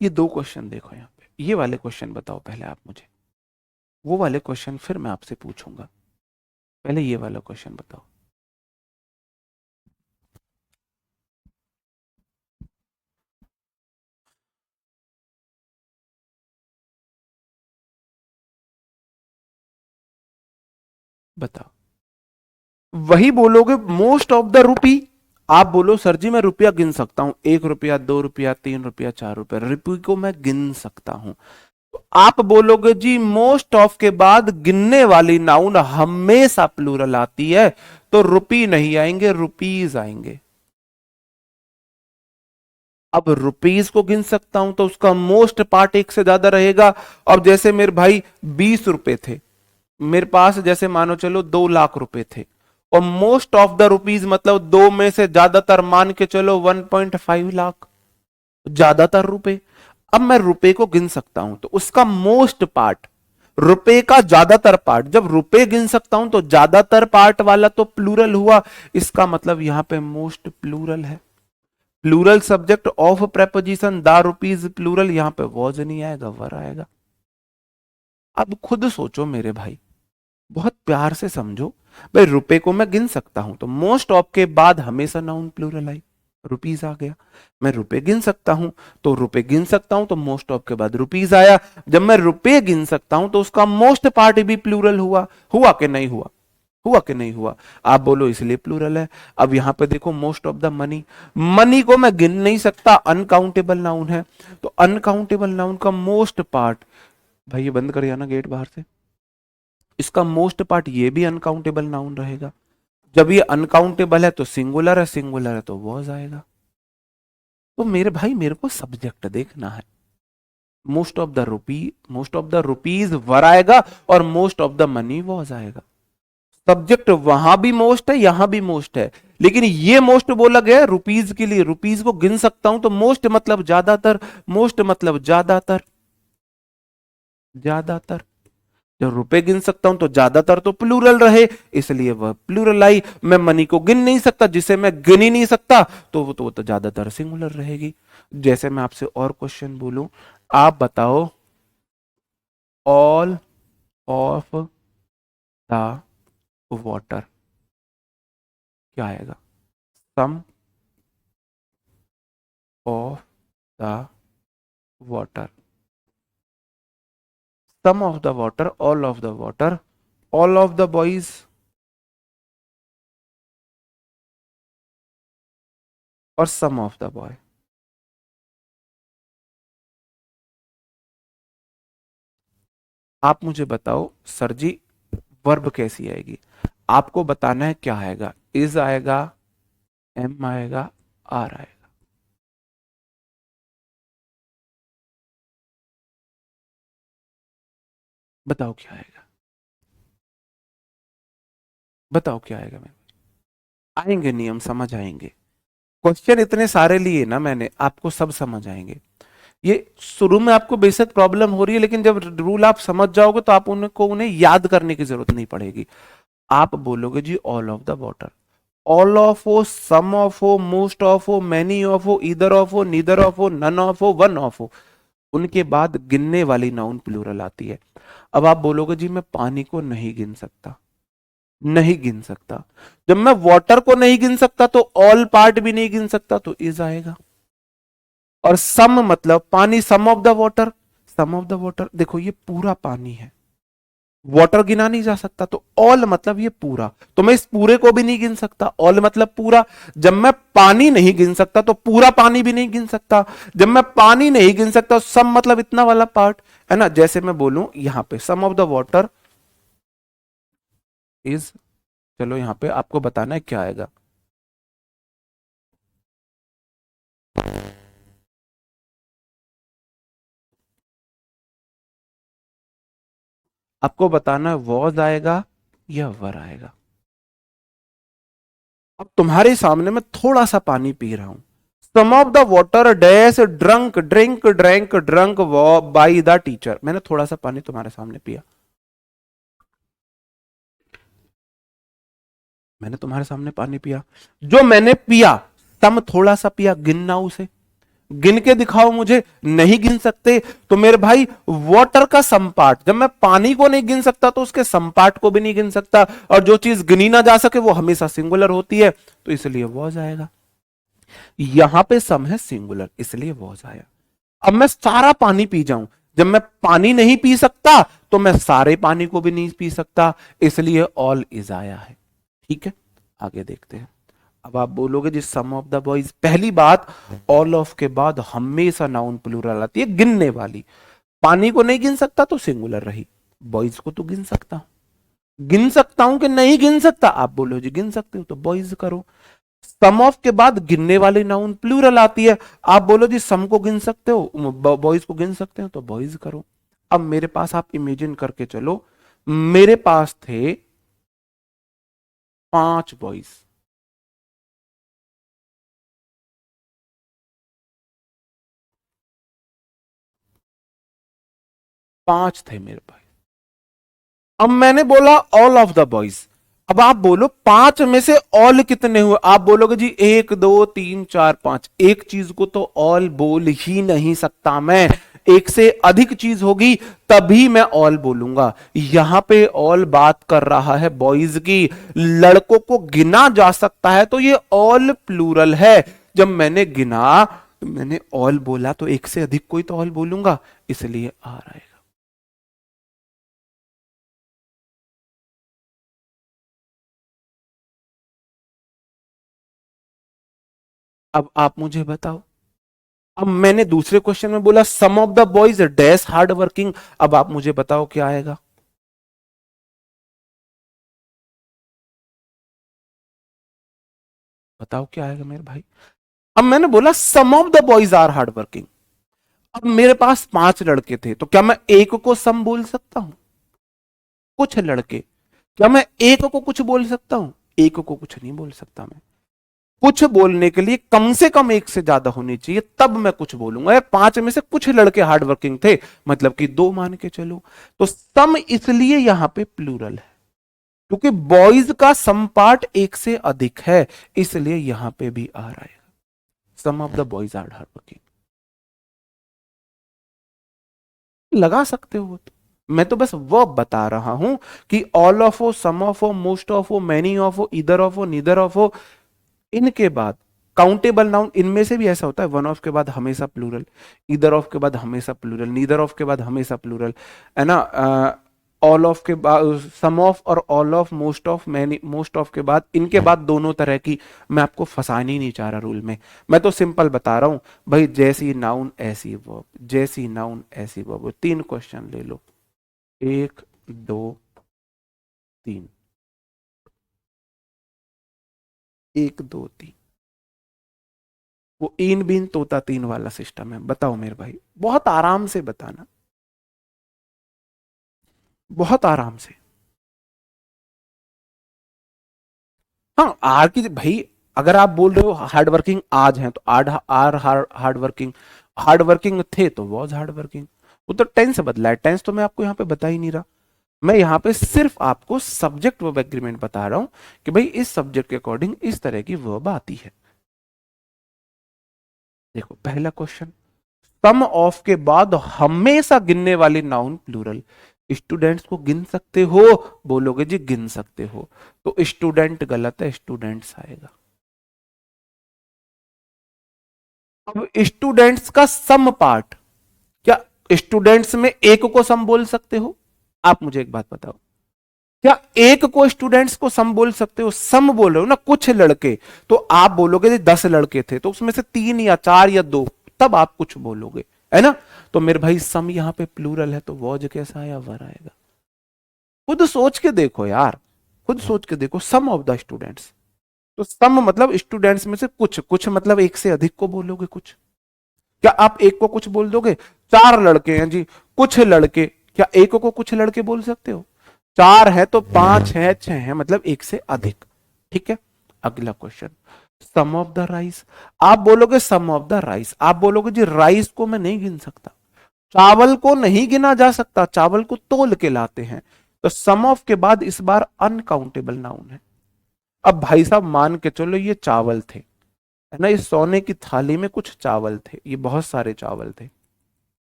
ये दो क्वेश्चन देखो यहाँ पे, ये वाले क्वेश्चन बताओ पहले आप मुझे, वो वाले क्वेश्चन फिर मैं आपसे पूछूंगा। पहले ये वाला क्वेश्चन बताओ। बताओ, वही बोलोगे मोस्ट ऑफ द रुपी। आप बोलो सर जी मैं रुपया गिन सकता हूं, 1 रुपया, 2 रुपया, 3 रुपया, 4 रुपया, रुपये को मैं गिन सकता हूं। तो आप बोलोगे जी मोस्ट ऑफ के बाद गिनने वाली नाउन हमेशा प्लूरल आती है, तो रुपी नहीं आएंगे, रुपीज आएंगे। अब रुपीज को गिन सकता हूं तो उसका मोस्ट पार्ट एक से ज्यादा रहेगा। अब जैसे मेरे भाई 20 रुपए थे मेरे पास, जैसे मानो चलो 2 लाख रुपए थे, और मोस्ट ऑफ द रुपीज मतलब दो में से ज्यादातर मान के चलो 1.5 लाख, ज्यादातर रुपए। अब मैं रुपए को गिन सकता हूं तो उसका मोस्ट पार्ट, रुपए का ज्यादातर पार्ट, जब रुपए गिन सकता हूं तो ज्यादातर पार्ट वाला तो प्लूरल हुआ, इसका मतलब यहां पे मोस्ट प्लूरल है। Plural subject of preposition the rupees plural, यहां पे वॉज नहीं आएगा, वर आएगा। अब खुद सोचो मेरे भाई, बहुत प्यार से समझो। भाई रुपए को मैं गिन सकता हूं तो मोस्ट ऑफ के बाद हमेशा नाउन प्लूरल आई, रुपीज आ गया। मैं रुपए गिन सकता हूं तो रुपए गिन सकता हूं तो मोस्ट ऑफ के बाद रुपीज आया। जब मैं रुपए गिन सकता हूं तो उसका मोस्ट पार्ट भी प्लूरल हुआ, हुआ कि नहीं हुआ? हुआ कि नहीं हुआ? आप बोलो इसलिए प्लूरल है। अब यहां पे देखो most of the money, money को मैं गिन नहीं सकता, अनकाउंटेबल नाउन है, तो अनकाउंटेबल नाउन का मोस्ट पार्ट, भाई ये बंद कर ना गेट बाहर से, इसका मोस्ट पार्ट ये भी अनकाउंटेबल नाउन रहेगा। जब ये अनकाउंटेबल है तो सिंगुलर है, सिंगुलर है तो वॉज आएगा। तो मेरे भाई मेरे को सब्जेक्ट देखना है। मोस्ट ऑफ द रुपीज वर आएगा और most of the money was आएगा। सब्जेक्ट वहां भी मोस्ट है, यहां भी मोस्ट है, लेकिन ये मोस्ट बोला गया है रुपीज के लिए, रुपीज को गिन सकता हूं तो मोस्ट मतलब ज्यादातर, मोस्ट मतलब ज्यादातर, ज्यादातर। जब रुपए गिन सकता हूं तो ज्यादातर तो प्लूरल रहे, इसलिए वह प्लूरल आई। मैं मनी को गिन नहीं सकता, जिसे मैं गिन ही नहीं सकता, तो वो तो ज्यादातर सिंगुलर रहेगी। जैसे मैं आपसे और क्वेश्चन बोलूं, आप बताओ ऑल ऑफ द वाटर क्या आएगा? Some of the water, some of the water, all of the water, all of the boys, और सम ऑफ द बॉय। आप मुझे बताओ सर जी वर्ब कैसी आएगी? आपको बताना है क्या आएगा, इज आएगा, एम आएगा, आर आएगा। बताओ क्या आएगा, बताओ क्या आएगा। मैं आएंगे नियम समझ आएंगे, क्वेश्चन इतने सारे लिए ना मैंने, आपको सब समझ आएंगे। ये शुरू में आपको बेशक प्रॉब्लम हो रही है, लेकिन जब रूल आप समझ जाओगे तो आप उन्हें याद करने की जरूरत नहीं पड़ेगी। आप बोलोगे जी all of the water, all of हो, सम ऑफ हो, मोस्ट ऑफ हो, मैनी ऑफ हो, ईदर ऑफ हो, नीदर ऑफ हो, नन ऑफ हो, वन ऑफ हो, उनके बाद गिनने वाली नाउन प्लूरल आती है। अब आप बोलोगे जी मैं पानी को नहीं गिन सकता, नहीं गिन सकता। जब मैं वाटर को नहीं गिन सकता तो ऑल पार्ट भी नहीं गिन सकता, तो इज आएगा। और सम मतलब पानी, some of the water, some of the water देखो ये पूरा पानी है, वाटर गिना नहीं जा सकता, तो ऑल मतलब ये पूरा, तो मैं इस पूरे को भी नहीं गिन सकता, ऑल मतलब पूरा। जब मैं पानी नहीं गिन सकता तो पूरा पानी भी नहीं गिन सकता। जब मैं पानी नहीं गिन सकता, सम मतलब इतना वाला पार्ट है ना। जैसे मैं बोलूं यहां पे सम ऑफ द वाटर इज, चलो यहां पे आपको बताना है क्या आएगा। आपको बताना है वॉज आएगा या वर आएगा। अब तुम्हारे सामने मैं थोड़ा सा पानी पी रहा हूं, some of the water dash drunk, drink, drank, drunk by the teacher. मैंने थोड़ा सा पानी तुम्हारे सामने पिया, मैंने तुम्हारे सामने पानी पिया, जो मैंने पिया सम थोड़ा सा पिया, गिनना उसे, गिन के दिखाओ मुझे, नहीं गिन सकते तो मेरे भाई वाटर का संपार्ट, जब मैं पानी को नहीं गिन सकता तो उसके संपार्ट को भी नहीं गिन सकता, और जो चीज गिनी ना जा सके वो हमेशा सिंगुलर होती है, तो इसलिए वॉज आएगा। यहां पे सम है सिंगुलर, इसलिए वॉज आया। अब मैं सारा पानी पी जाऊं, जब मैं पानी नहीं पी सकता तो मैं सारे पानी को भी नहीं पी सकता, इसलिए ऑल इज आया है। ठीक है, आगे देखते हैं। अब आप बोलोगे जी सम ऑफ द बॉयज, पहली बात ऑल ऑफ के बाद हमेशा नाउन प्लूरल आती है गिनने वाली। पानी को नहीं गिन सकता तो सिंगुलर रही, बॉयज को तो गिन सकता हूं, गिन सकता हूं कि नहीं गिन सकता, आप बोलो जी गिन सकते हो तो बॉयज करो। सम ऑफ के बाद गिनने वाली नाउन प्लूरल आती है, आप बोलो जी सम को गिन सकते हो, बॉयज को गिन सकते हो तो बॉयज करो। अब मेरे पास आप इमेजिन करके चलो, मेरे पास थे 5 बॉयज, 5 थे मेरे पास। अब मैंने बोला ऑल ऑफ द बॉयज, अब आप बोलो 5 में से ऑल कितने हुए, आप बोलोगे जी 1 2 3 4 5, एक चीज को तो ऑल बोल ही नहीं सकता मैं, एक से अधिक चीज होगी तभी मैं ऑल बोलूंगा। यहां पे ऑल बात कर रहा है बॉयज की, लड़कों को गिना जा सकता है तो ये ऑल प्लूरल है। जब मैंने गिना तो मैंने ऑल बोला, तो एक से अधिक कोई तो ऑल बोलूंगा, इसलिए आ रहा है। अब आप मुझे बताओ, अब मैंने दूसरे क्वेश्चन में बोला some of the boys dash hard working, अब आप मुझे बताओ क्या आएगा। बताओ क्या आएगा मेरे भाई। अब मैंने बोला some of the boys are hard working. अब मेरे पास 5 लड़के थे, तो क्या मैं एक को सम बोल सकता हूं? कुछ लड़के, क्या मैं एक को कुछ बोल सकता हूं? एक को कुछ नहीं बोल सकता मैं। कुछ बोलने के लिए कम से कम एक से ज्यादा होनी चाहिए, तब मैं कुछ बोलूंगा। यार 5 में से कुछ लड़के हार्ड वर्किंग थे, मतलब कि 2 मान के चलो। तो सम इसलिए यहां पे प्लूरल है, क्योंकि बॉयज का सम पार्ट एक से अधिक है, इसलिए यहां पे भी आ रहा है some of the boys are hard working. लगा सकते हो तो, मैं तो बस वो बता रहा हूं कि ऑल ऑफ हो, सम ऑफ हो, मोस्ट ऑफ हो, मैनी ऑफ हो, इधर ऑफ हो, नीदर ऑफ हो, इनके बाद काउंटेबल नाउन इनमें से भी ऐसा होता है, वन ऑफ के बाद हमेशा प्लूरल, इधर ऑफ के बाद हमेशा प्लूरल, नीदर ऑफ के बाद हमेशा प्लूरल, है ना। ऑल ऑफ के बाद, सम ऑफ और all of, most of, many, most of के बाद, इनके बाद दोनों तरह की। मैं आपको फंसाना ही नहीं चाह रहा रूल में, मैं तो सिंपल बता रहा हूं भाई, जैसी नाउन ऐसी वर्ब, जैसी नाउन ऐसी वर्ब। 3 क्वेश्चन ले लो, 1 2 3, 1 2 3। वो इन बीन तोता तीन वाला सिस्टम है। बताओ मेरे भाई, बहुत आराम से बताना, बहुत आराम से। हाँ आर की भाई, अगर आप बोल रहे हो हार्ड वर्किंग आज हैं, तो are are hard working, hard working थे तो वॉज हार्ड वर्किंग। वो तो टेंस बदला है, टेंस तो मैं आपको यहाँ पे बता ही नहीं रहा। मैं यहाँ पे सिर्फ आपको सब्जेक्ट वर्ब एग्रीमेंट बता रहा हूं कि भाई इस सब्जेक्ट के अकॉर्डिंग इस तरह की वर्ब आती है। देखो पहला क्वेश्चन, सम ऑफ के बाद हमेशा गिनने वाली नाउन प्लूरल। स्टूडेंट्स को गिन सकते हो? बोलोगे जी गिन सकते हो, तो स्टूडेंट गलत है, स्टूडेंट्स आएगा। अब स्टूडेंट्स का सम पार्ट, क्या स्टूडेंट्स में एक को सम बोल सकते हो? आप मुझे एक बात बताओ, क्या एक को स्टूडेंट्स को सम बोल सकते हो? सम बोल रहे हो ना, कुछ लड़के, तो आप बोलोगे जी 10 लड़के थे, तो उसमें से 3 या 4 या 2, तब आप कुछ बोलोगे, है ना। तो मेरे भाई सम यहां पे प्लूरल है, तो वॉज कैसा आया? वर आएगा। खुद सोच के देखो यार, खुद सोच के देखो, सम ऑफ द स्टूडेंट्स, तो सम मतलब स्टूडेंट्स में से कुछ, कुछ मतलब एक से अधिक को बोलोगे कुछ। क्या आप एक को कुछ बोल दोगे? 4 लड़के हैं जी, कुछ लड़के, क्या एक को कुछ लड़के बोल सकते हो? 4 है तो 5 है, 6 है, मतलब एक से अधिक। ठीक है, अगला question, some of the rice. आप बोलोगे सम ऑफ द राइस, आप बोलोगे जी राइस को मैं नहीं गिन सकता, चावल को नहीं गिना जा सकता, चावल को तोल के लाते हैं। तो सम ऑफ के बाद इस बार अनकाउंटेबल नाउन है। अब भाई साहब मान के चलो ये चावल थे, है ना, इस सोने की थाली में कुछ चावल थे, ये बहुत सारे चावल थे।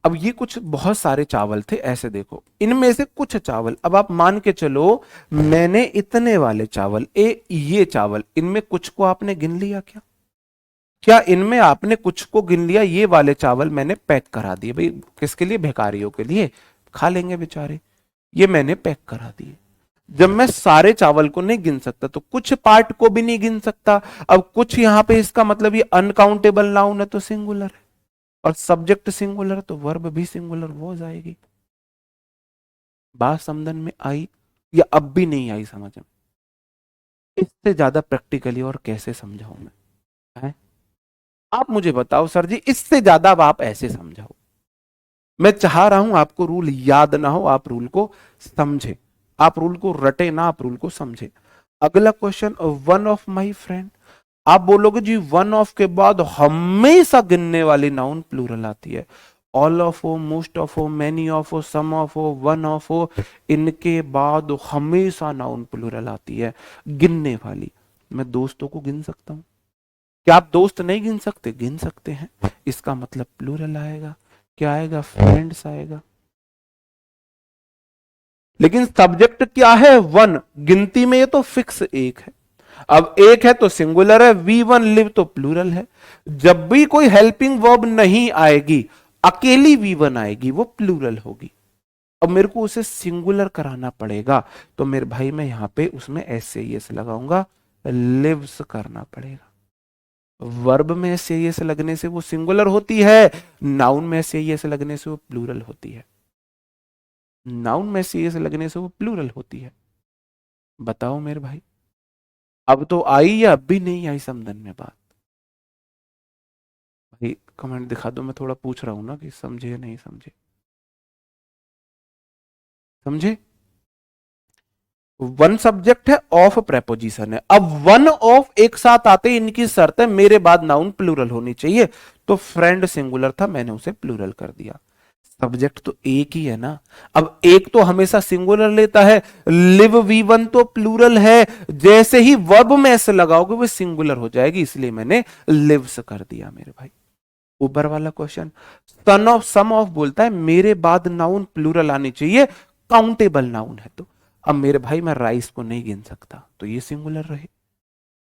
अब ये कुछ बहुत सारे चावल थे, ऐसे देखो, इनमें से कुछ चावल, अब आप मान के चलो मैंने इतने वाले चावल, ये चावल, इनमें कुछ को आपने गिन लिया क्या? क्या इनमें आपने कुछ को गिन लिया? ये वाले चावल मैंने पैक करा दिए भाई, किसके लिए? भिखारियों के लिए, खा लेंगे बेचारे, ये मैंने पैक करा दिए। जब मैं सारे चावल को नहीं गिन सकता, तो कुछ पार्ट को भी नहीं गिन सकता। अब कुछ यहां पे इसका मतलब ये अनकाउंटेबल नाउन है, तो सिंगुलर है, और सब्जेक्ट सिंगुलर, तो वर्ब भी सिंगुलर, वो जाएगी। बात समझन में आई या अब भी नहीं आई समझ में? इससे ज्यादा प्रैक्टिकली और कैसे समझाऊं मैं, है? आप मुझे बताओ सर जी, इससे ज्यादा अब आप ऐसे समझाओ। मैं चाह रहा हूं आपको रूल याद ना हो, आप रूल को समझे, आप रूल को रटे ना, आप रूल को समझे। अगला question, one of my friend. आप बोलोगे जी वन ऑफ के बाद हमेशा गिनने वाली नाउन प्लूरल आती है। ऑल ऑफ हो, मोस्ट ऑफ हो, मैनी ऑफ हो, सम ऑफ हो, वन ऑफ हो, इनके बाद हमेशा नाउन प्लूरल आती है, गिनने वाली। मैं दोस्तों को गिन सकता हूं? क्या आप दोस्त नहीं गिन सकते? गिन सकते हैं, इसका मतलब प्लूरल आएगा। क्या आएगा? फ्रेंड्स आएगा। लेकिन सब्जेक्ट क्या है? वन, गिनती में ये तो फिक्स एक है। अब एक है तो सिंगुलर है, वी वन लिव तो प्लूरल है। जब भी कोई हेल्पिंग वर्ब नहीं आएगी, अकेली वी वन आएगी, वो प्लूरल होगी। अब मेरे को उसे सिंगुलर कराना पड़ेगा, तो मेरे भाई मैं यहां पे उसमें एस से यस लगाऊंगा, लिव्स करना पड़ेगा। वर्ब में एस आई एस लगने से वो सिंगुलर होती है, नाउन में एस आई एस लगने से वो प्लूरल होती है। नाउन में एस आई एस लगने से वो प्लूरल होती है। बताओ मेरे भाई, अब तो आई या अब भी नहीं आई समझन में बात? भाई कमेंट दिखा दो, मैं थोड़ा पूछ रहा हूं ना कि समझे या नहीं समझे। समझे? वन सब्जेक्ट है, ऑफ प्रेपोजिशन है। अब वन ऑफ एक साथ आते, इनकी शर्त है मेरे बाद नाउन प्लूरल होनी चाहिए। तो फ्रेंड सिंगुलर था, मैंने उसे प्लूरल कर दिया। सब्जेक्ट तो एक ही है ना। अब एक तो हमेशा सिंगुलर लेता है, लिव वी वन तो प्लूरल है, जैसे ही वर्ब में ऐसे लगाओगे वो सिंगुलर हो जाएगी, इसलिए मैंने लिव्स कर दिया मेरे भाई। ऊपर वाला question, son of some of बोलता है मेरे बाद नाउन प्लूरल आनी चाहिए, काउंटेबल नाउन है तो। अब मेरे भाई मैं राइस को नहीं गिन सकता, तो ये सिंगुलर रहे।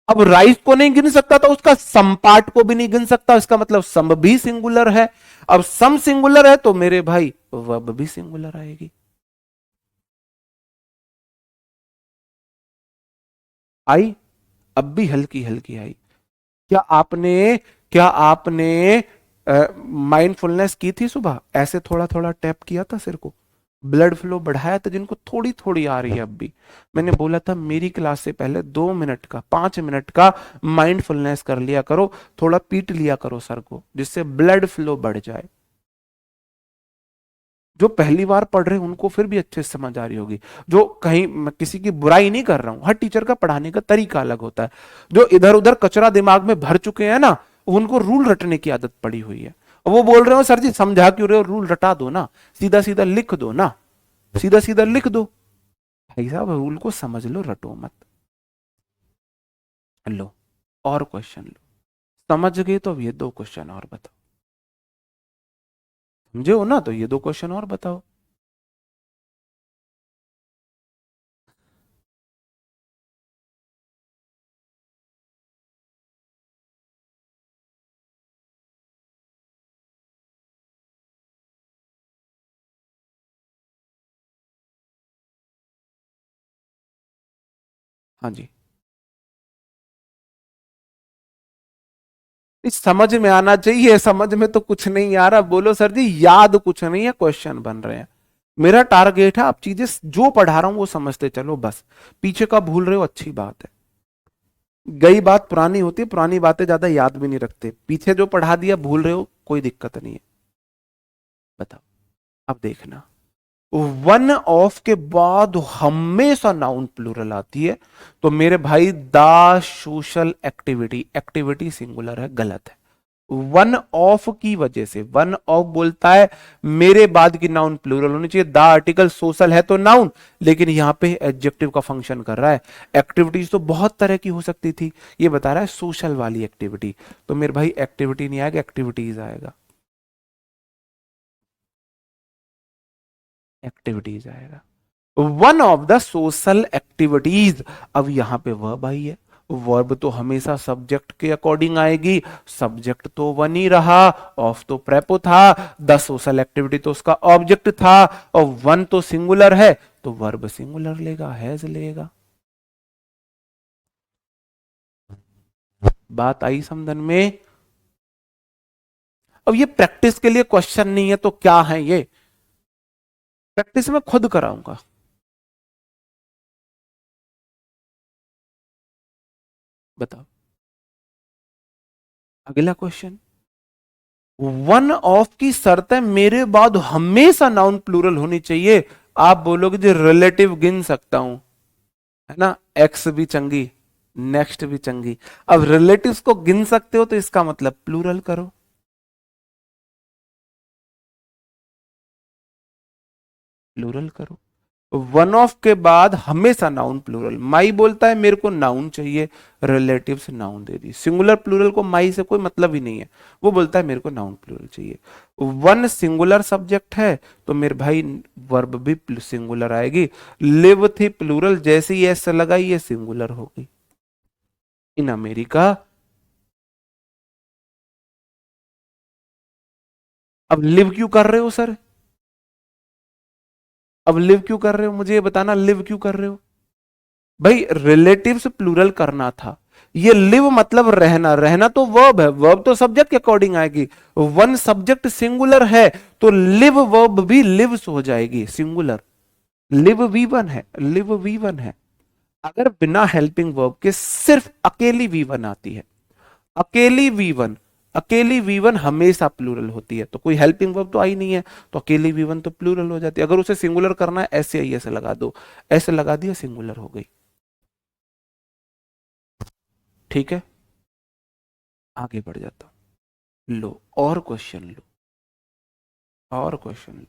अब राइस को नहीं गिन सकता तो उसका सम पार्ट को भी नहीं गिन सकता, इसका मतलब सम भी सिंगुलर है। अब सम सिंगुलर है तो मेरे भाई वर्ब भी सिंगुलर आएगी। आई? अब भी हल्की हल्की आई। क्या आपने क्या आपने माइंडफुलनेस की थी सुबह? ऐसे थोड़ा थोड़ा टैप किया था सिर को, ब्लड फ्लो बढ़ाया था, जिनको थोड़ी थोड़ी आ रही है अब भी। मैंने बोला था मेरी क्लास से पहले 2 मिनट का 5 मिनट का माइंडफुलनेस कर लिया करो, थोड़ा पीट लिया करो सर को, जिससे ब्लड फ्लो बढ़ जाए। जो पहली बार पढ़ रहे हैं उनको फिर भी अच्छे से समझ आ रही होगी। जो कहीं, मैं किसी की बुराई नहीं कर रहा हूं, हर टीचर का पढ़ाने का तरीका अलग होता है। जो इधर उधर कचरा दिमाग में भर चुके हैं ना, उनको रूल रटने की आदत पड़ी हुई है। और वो बोल रहे हो सर जी समझा क्यों रहे हो, रूल रटा दो ना, सीधा सीधा लिख दो ना, सीधा सीधा लिख दो। भाई साहब रूल को समझ लो, रटो मत। लो और क्वेश्चन लो। समझ गए तो अब ये 2 क्वेश्चन और बताओ। समझे हो ना, तो ये 2 क्वेश्चन और बताओ। हाँ जी। इस समझ में आना चाहिए, समझ में तो कुछ नहीं आ रहा। बोलो सर जी याद कुछ नहीं है, क्वेश्चन बन रहे हैं। मेरा टारगेट है आप चीजें जो पढ़ा रहा हूं वो समझते चलो बस। पीछे का भूल रहे हो अच्छी बात है, गई बात पुरानी होती है, पुरानी बातें ज्यादा याद भी नहीं रखते। पीछे जो पढ़ा दिया भूल रहे हो, कोई दिक्कत नहीं है। बताओ, अब देखना, वन ऑफ के बाद हमेशा नाउन प्लूरल आती है। तो मेरे भाई the social activity, activity singular है, गलत है। वन ऑफ की वजह से, वन ऑफ बोलता है मेरे बाद की नाउन प्लूरल होनी चाहिए। द आर्टिकल सोशल है तो नाउन, लेकिन यहां पे एडजेक्टिव का फंक्शन कर रहा है। एक्टिविटीज तो बहुत तरह की हो सकती थी, ये बता रहा है सोशल वाली एक्टिविटी। तो मेरे भाई एक्टिविटी नहीं आएगा, एक्टिविटीज आएगा, एक्टिविटीज आएगा। One of the social activities. अब यहां पे वर्ब आई है, वर्ब तो हमेशा सब्जेक्ट के अकॉर्डिंग आएगी। सब्जेक्ट तो वन ही रहा, ऑफ तो प्रेपो था, द सोशल एक्टिविटी तो उसका ऑब्जेक्ट था, और वन तो सिंगुलर है तो वर्ब सिंगुलर लेगा, हैज लेगा। बात आई समझन में? अब ये प्रैक्टिस के लिए क्वेश्चन नहीं है तो क्या है ये, प्रैक्टिस में खुद कराऊंगा। बताओ अगला क्वेश्चन, वन ऑफ की शर्त है मेरे बाद हमेशा नाउन प्लूरल होनी चाहिए। आप बोलोगे जो रिलेटिव गिन सकता हूं, है ना, एक्स भी चंगी, नेक्स्ट भी चंगी। अब रिलेटिव्स को गिन सकते हो तो इसका मतलब प्लूरल करो, प्लूरल करो। वन ऑफ के बाद हमेशा नाउन प्लूरल। माई बोलता है मेरे को नाउन चाहिए, रिलेटिव से नाउन दे दी। सिंगुलर प्लूरल को माई से कोई मतलब ही नहीं है, वो बोलता है मेरे को नाउन प्लूरल चाहिए। वन सिंगुलर सब्जेक्ट है तो मेरे भाई वर्ब भी सिंगुलर आएगी। लिव थी प्लूरल, जैसे ही एस लगाई ये सिंगुलर हो गई। In America. अब लिव क्यों कर रहे हो सर? अब लिव क्यों कर रहे हो, मुझे ये बताना, लिव क्यों कर रहे हो? भाई रिलेटिव्स प्लूरल करना था। ये लिव मतलब रहना, रहना तो वर्ब है, वर्ब तो सब्जेक्ट के अकॉर्डिंग आएगी। वन सब्जेक्ट सिंगुलर है तो लिव वर्ब भी लिव्स हो जाएगी सिंगुलर। लिव वी वन है, लिव वी वन है। अगर बिना हेल्पिंग वर्ब के सिर्फ अकेली वी वन आती है, अकेली वी वन, अकेली वी वन हमेशा प्लूरल होती है, तो कोई हेल्पिंग वर्ब तो आई नहीं है, तो अकेली वी वन तो प्लूरल हो जाती है। अगर उसे सिंगुलर करना है ऐसे ही ऐसे लगा दो, ऐसे लगा दिया सिंगुलर हो गई। ठीक है, आगे बढ़ जाता हूं। लो और क्वेश्चन लो, और क्वेश्चन लो।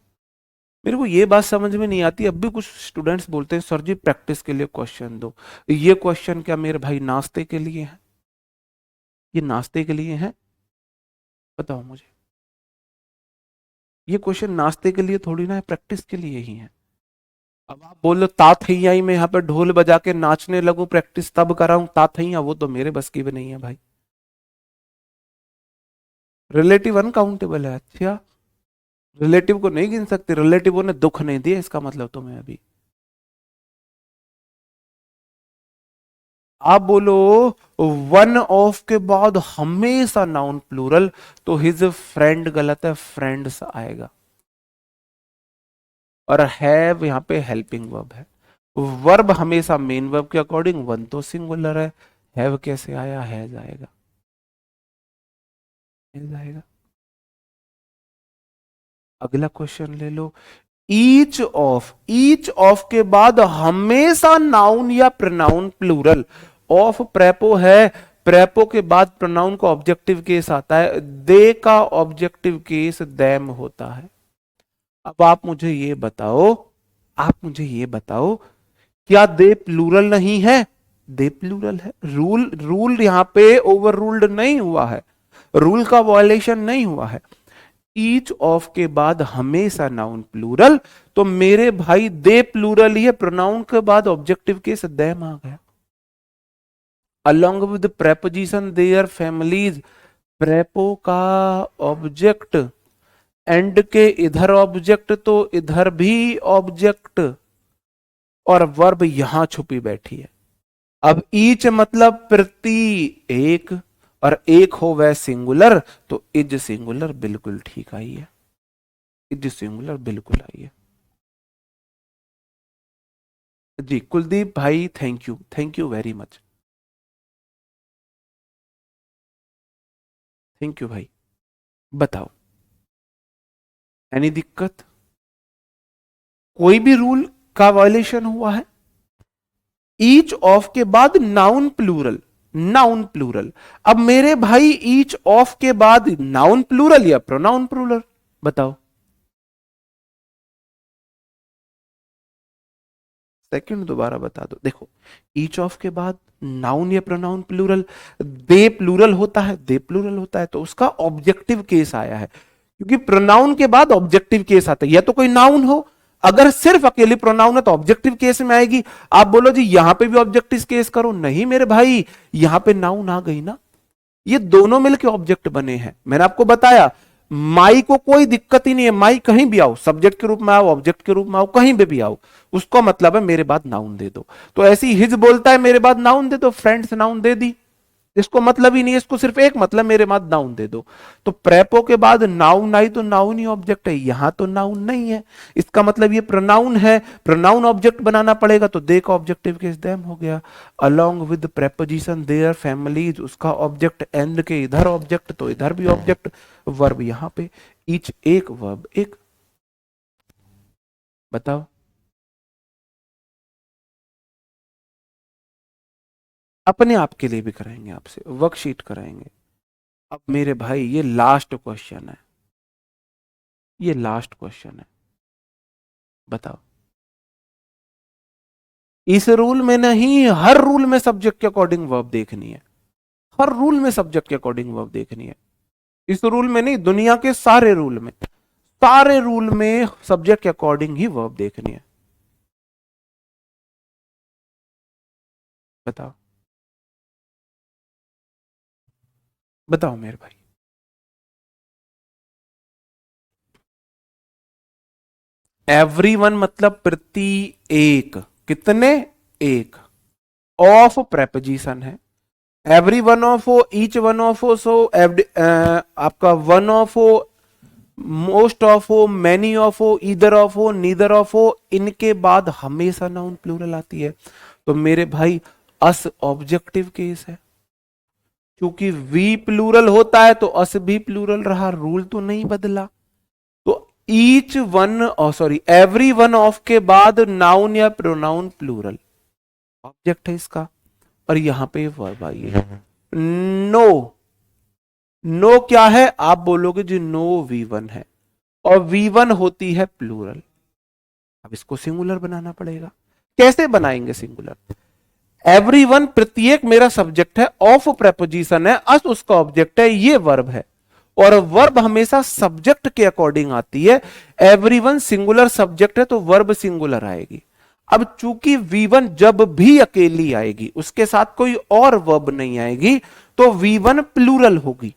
मेरे को ये बात समझ में नहीं आती, अब भी कुछ स्टूडेंट्स बोलते हैं सर जी प्रैक्टिस के लिए क्वेश्चन दो। ये क्वेश्चन क्या मेरे भाई नाश्ते के लिए है? ये नाश्ते के लिए है? बताओ मुझे। ये क्वेश्चन नाश्ते के लिए थोड़ी ना है, प्रैक्टिस के लिए ही है। अब आप बोलो ता थैया में यहाँ पे ढोल बजा के नाचने लगो, प्रैक्टिस तब कराऊं ता थैया, वो तो मेरे बस की भी नहीं है भाई। रिलेटिव अनकाउंटेबल है, अच्छा। रिलेटिव को नहीं गिन सकते, रिलेटिव ने दुख नहीं दिया इसका मतलब तुम्हें अभी। आप बोलो वन ऑफ के बाद हमेशा नाउन प्लूरल, तो हिज फ्रेंड गलत है, फ्रेंड्स आएगा। और हैव यहाँ पे हेल्पिंग वर्ब है। वर्ब हमेशा मेन वर्ब के अकॉर्डिंग, वन तो सिंगुलर है, हैव कैसे आया, हैज आएगा, हैज आएगा। अगला क्वेश्चन ले लो। ईच ऑफ के बाद हमेशा नाउन या प्रोनाउन प्लूरल। ऑफ प्रेपो है, प्रेपो के बाद प्रोनाउन का ऑब्जेक्टिव केस आता है, दे का ऑब्जेक्टिव केस देम होता है। अब आप मुझे ये बताओ, आप मुझे ये बताओ, क्या दे प्लूरल नहीं है? दे प्लूरल है। रूल रूल यहां पे ओवर रूल्ड नहीं हुआ है, रूल का वायलेशन नहीं हुआ है। ईच ऑफ के बाद हमेशा नाउन प्लूरल, तो मेरे भाई दे प्लूरल ही है, प्रोनाउन के बाद ऑब्जेक्टिव केस देम आ गया। Along with preposition their families, प्रेपो का ऑब्जेक्ट, एंड के इधर ऑब्जेक्ट तो इधर भी ऑब्जेक्ट, और वर्ब यहां छुपी बैठी है। अब ईच मतलब प्रति एक, और एक हो वह सिंगुलर, तो इज सिंगुलर बिल्कुल ठीक आई है, इज सिंगुलर बिल्कुल आई है। जी कुलदीप भाई, thank you, thank you very much, thank you भाई। बताओ, एनी दिक्कत? कोई भी रूल का वायलेशन हुआ है? ईच ऑफ के बाद नाउन प्लूरल, नाउन प्लूरल। अब मेरे भाई ईच ऑफ के बाद नाउन प्लूरल या प्रोनाउन प्लूरल, बताओ। सेकंड दोबारा बता दो। देखो, ईच ऑफ के बाद नाउन या प्रोनाउन प्लूरल, दे प्लूरल होता है, दे प्लूरल होता है तो उसका ऑब्जेक्टिव केस आया है, क्योंकि प्रोनाउन के बाद ऑब्जेक्टिव केस आता है, या तो कोई नाउन हो, अगर सिर्फ अकेली प्रोनाउन है तो ऑब्जेक्टिव केस में आएगी। आप बोलो जी यहां पे भी ऑब्जेक्टिव केस करो, नहीं मेरे भाई, यहां पे नाउन आ गई ना, ये दोनों मिलके ऑब्जेक्ट बने हैं। मैंने आपको बताया माई को कोई दिक्कत ही नहीं है, माई कहीं भी आओ, सब्जेक्ट के रूप में आओ, ऑब्जेक्ट के रूप में आओ, कहीं पे भी आओ, उसको मतलब है मेरे बाद नाउन दे दो। तो ऐसी हिज बोलता है मेरे बाद नाउन दे दो, फ्रेंड्स नाउन दे दी, इसको मतलब ही नहीं है, इसको सिर्फ एक मतलब मेरे बाद नाउन दे दो। तो प्रेपो के बाद नाउन आई तो नाउन ही ऑब्जेक्ट है, यहां तो नाउन नहीं है, इसका मतलब ये प्रोनाउन है, प्रोनाउन ऑब्जेक्ट बनाना पड़ेगा, तो दे का ऑब्जेक्टिव केस देम हो गया। Along with preposition their families, उसका ऑब्जेक्ट, एंड के इधर ऑब्जेक्ट तो इधर भी ऑब्जेक्ट, वर्ब यहां पे, ईच एक वर्ब एक। बताओ। अपने आप के लिए भी कराएंगे, आपसे वर्कशीट कराएंगे। अब मेरे भाई ये लास्ट क्वेश्चन है, ये लास्ट क्वेश्चन है, बताओ। इस रूल में नहीं, हर रूल में सब्जेक्ट के अकॉर्डिंग वर्ब देखनी है, हर रूल में सब्जेक्ट के अकॉर्डिंग वर्ब देखनी है। इस रूल में नहीं, दुनिया के सारे रूल में, सारे रूल में सब्जेक्ट के अकॉर्डिंग ही वर्ब देखनी है। बताओ, बताओ मेरे भाई। एवरीवन मतलब प्रति एक, कितने? एक। ऑफ प्रेपोजिशन है, एवरी वन ऑफ हो, ईच वन ऑफ हो, सो आपका वन ऑफ हो, मोस्ट ऑफ हो, मैनी ऑफ हो, ईदर ऑफ हो, नीदर ऑफ हो, इनके बाद हमेशा नाउन प्लूरल आती है। तो मेरे भाई अस ऑब्जेक्टिव केस है, क्योंकि वी प्लूरल होता है तो अस भी प्लूरल रहा, रूल तो नहीं बदला। तो each one sorry every one of के बाद नाउन या प्रोनाउन प्लूरल ऑब्जेक्ट है इसका, और यहां पे वर्ब आई है। नो, नो क्या है आप बोलोगे जी नो V1 है, और V1 होती है प्लूरल। अब इसको सिंगुलर बनाना पड़ेगा। कैसे बनाएंगे सिंगुलर? एवरीवन प्रत्येक मेरा सब्जेक्ट है, ऑफ प्रेपोजिशन है, अस उसका ऑब्जेक्ट है, ये वर्ब है, और वर्ब हमेशा सब्जेक्ट के अकॉर्डिंग आती है। एवरीवन सिंगुलर सब्जेक्ट है तो वर्ब सिंगुलर आएगी। अब चूंकि V1 जब भी अकेली आएगी, उसके साथ कोई और वर्ब नहीं आएगी, तो V1 प्लूरल होगी।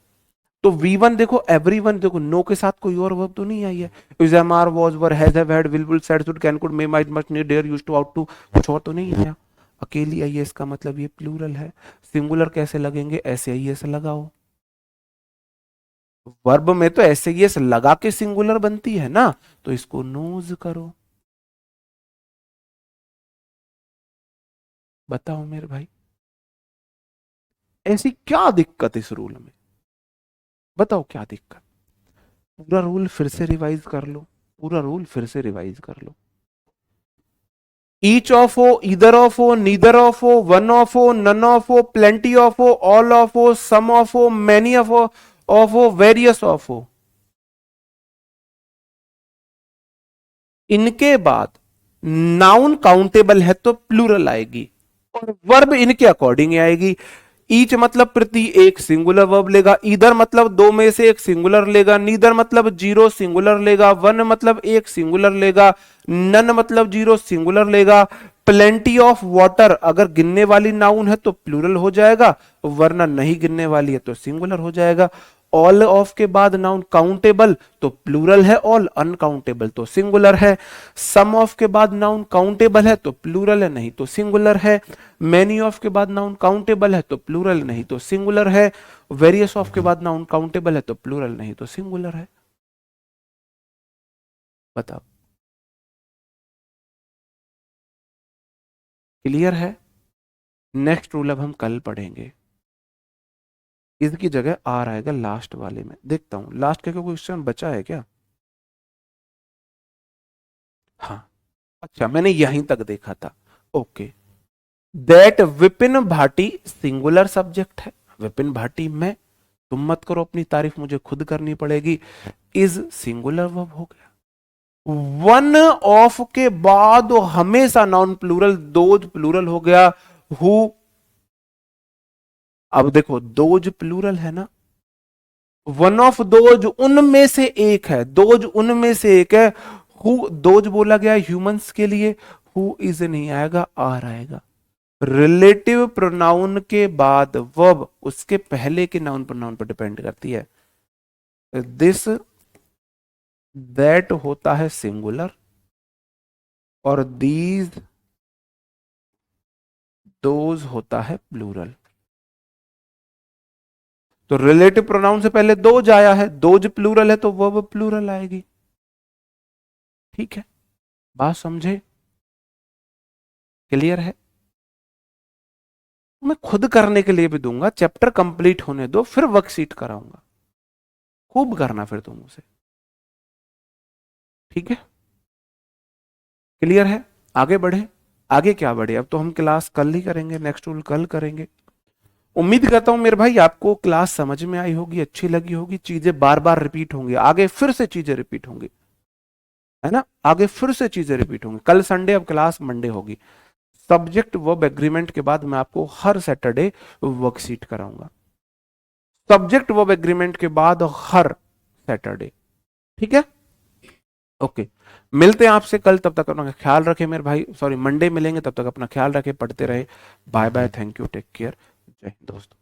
तो V1 देखो, एवरीवन देखो, नो के साथ कोई और वर्ब तो नहीं आई है। Is, am, are, was, were, has, have, had, will, will, said, should, can, could, may, might, must, need, dare, used to, ought to, कुछ और तो नहीं आया। अकेली आई है, इसका मतलब ये प्लूरल है। सिंगुलर कैसे लगेंगे? ऐसे ही ऐसे लगाओ। वर्ब में तो ऐसे ही ऐसे लगा के सिंगुलर बनती है ना, तो इसको नोज करो। बताओ मेरे भाई, ऐसी क्या दिक्कत इस रूल में? बताओ क्या दिक्कत? पूरा रूल फिर से रिवाइज कर लो, पूरा रूल फिर से रिवाइज कर लो। ईच ऑफ हो, ईदर ऑफ हो, नीदर ऑफ हो, वन ऑफ हो, नन ऑफ हो, प्लेंटी ऑफ हो, ऑल ऑफ हो, सम ऑफ हो, मैनी ऑफ हो, वेरियस ऑफ हो, इनके बाद नाउन काउंटेबल है तो प्लूरल आएगी, और वर्ब इनके अकॉर्डिंग आएगी। ईच मतलब प्रति एक सिंगुलर वर्ब लेगा, ईदर मतलब दो में से एक सिंगुलर लेगा, नीदर मतलब जीरो सिंगुलर लेगा, वन मतलब एक सिंगुलर लेगा, नन मतलब जीरो सिंगुलर लेगा, प्लेंटी ऑफ वाटर अगर गिनने वाली नाउन है तो प्लूरल हो जाएगा, वरना नहीं गिनने वाली है तो सिंगुलर हो जाएगा। ऑल ऑफ के बाद नाउन काउंटेबल तो प्लूरल है ऑल, अनकाउंटेबल तो सिंगुलर है। सम ऑफ के बाद नाउन काउंटेबल है तो प्लूरल है, नहीं तो सिंगुलर है। मैनी ऑफ के बाद नाउन काउंटेबल है तो प्लूरल, नहीं तो सिंगुलर है। वेरियस ऑफ के बाद नाउन काउंटेबल है तो प्लूरल, नहीं तो सिंगुलर है। बताओ, क्लियर है? नेक्स्ट रूल अब हम कल पढ़ेंगे। इसकी जगह आर आएगा लास्ट वाले में। देखता हूं लास्ट का कोई क्वेश्चन बचा है क्या? हाँ, अच्छा मैंने यहीं तक देखा था। Okay, that Vipin Bhati singular subject है। विपिन भाटी में, तुम मत करो अपनी तारीफ, मुझे खुद करनी पड़ेगी। इज सिंगुलर वर्ब हो गया। वन ऑफ के बाद हमेशा नाउन प्लूरल, दोज प्लूरल हो गया। हु, अब देखो दोज प्लूरल है ना, वन ऑफ दोज उनमें से एक है, दोज उनमें से एक है। हु दोज बोला गया ह्यूमंस के लिए, हु इज नहीं आएगा, आर आएगा। रिलेटिव प्रोनाउन के बाद वर्ब उसके पहले के नाउन प्रोनाउन पर डिपेंड करती है। दिस, दैट होता है सिंगुलर, और दीज, दोज होता है प्लूरल। तो रिलेटिव प्रोनाउन से पहले दोज आया है, दोज प्लूरल है तो वर्ब प्लूरल आएगी। ठीक है, बात समझे? क्लियर है? मैं खुद करने के लिए भी दूंगा, चैप्टर कंप्लीट होने दो फिर वर्कशीट कराऊंगा, खूब करना फिर तुम उसे। ठीक है, क्लियर है? आगे बढ़े। आगे क्या बढ़े, अब तो हम क्लास कल ही करेंगे, नेक्स्ट रूल कल करेंगे। उम्मीद करता हूं मेरे भाई आपको क्लास समझ में आई होगी, अच्छी लगी होगी। चीजें बार बार रिपीट होंगी, आगे फिर से चीजें रिपीट होंगी, है ना, आगे फिर से चीजें रिपीट होंगी। कल संडे, अब क्लास मंडे होगी। सब्जेक्ट वर्ब एग्रीमेंट के बाद मैं आपको हर सैटरडे वर्कशीट कराऊंगा, सब्जेक्ट वर्ब एग्रीमेंट के बाद हर सैटरडे। ठीक है, ओके। मिलते हैं आपसे कल, तब तक अपना ख्याल रखें मेरे भाई, सॉरी मंडे मिलेंगे, तब तक अपना ख्याल रखें, पढ़ते रहे। Bye bye, thank you, take care, जय हिंद दोस्तों।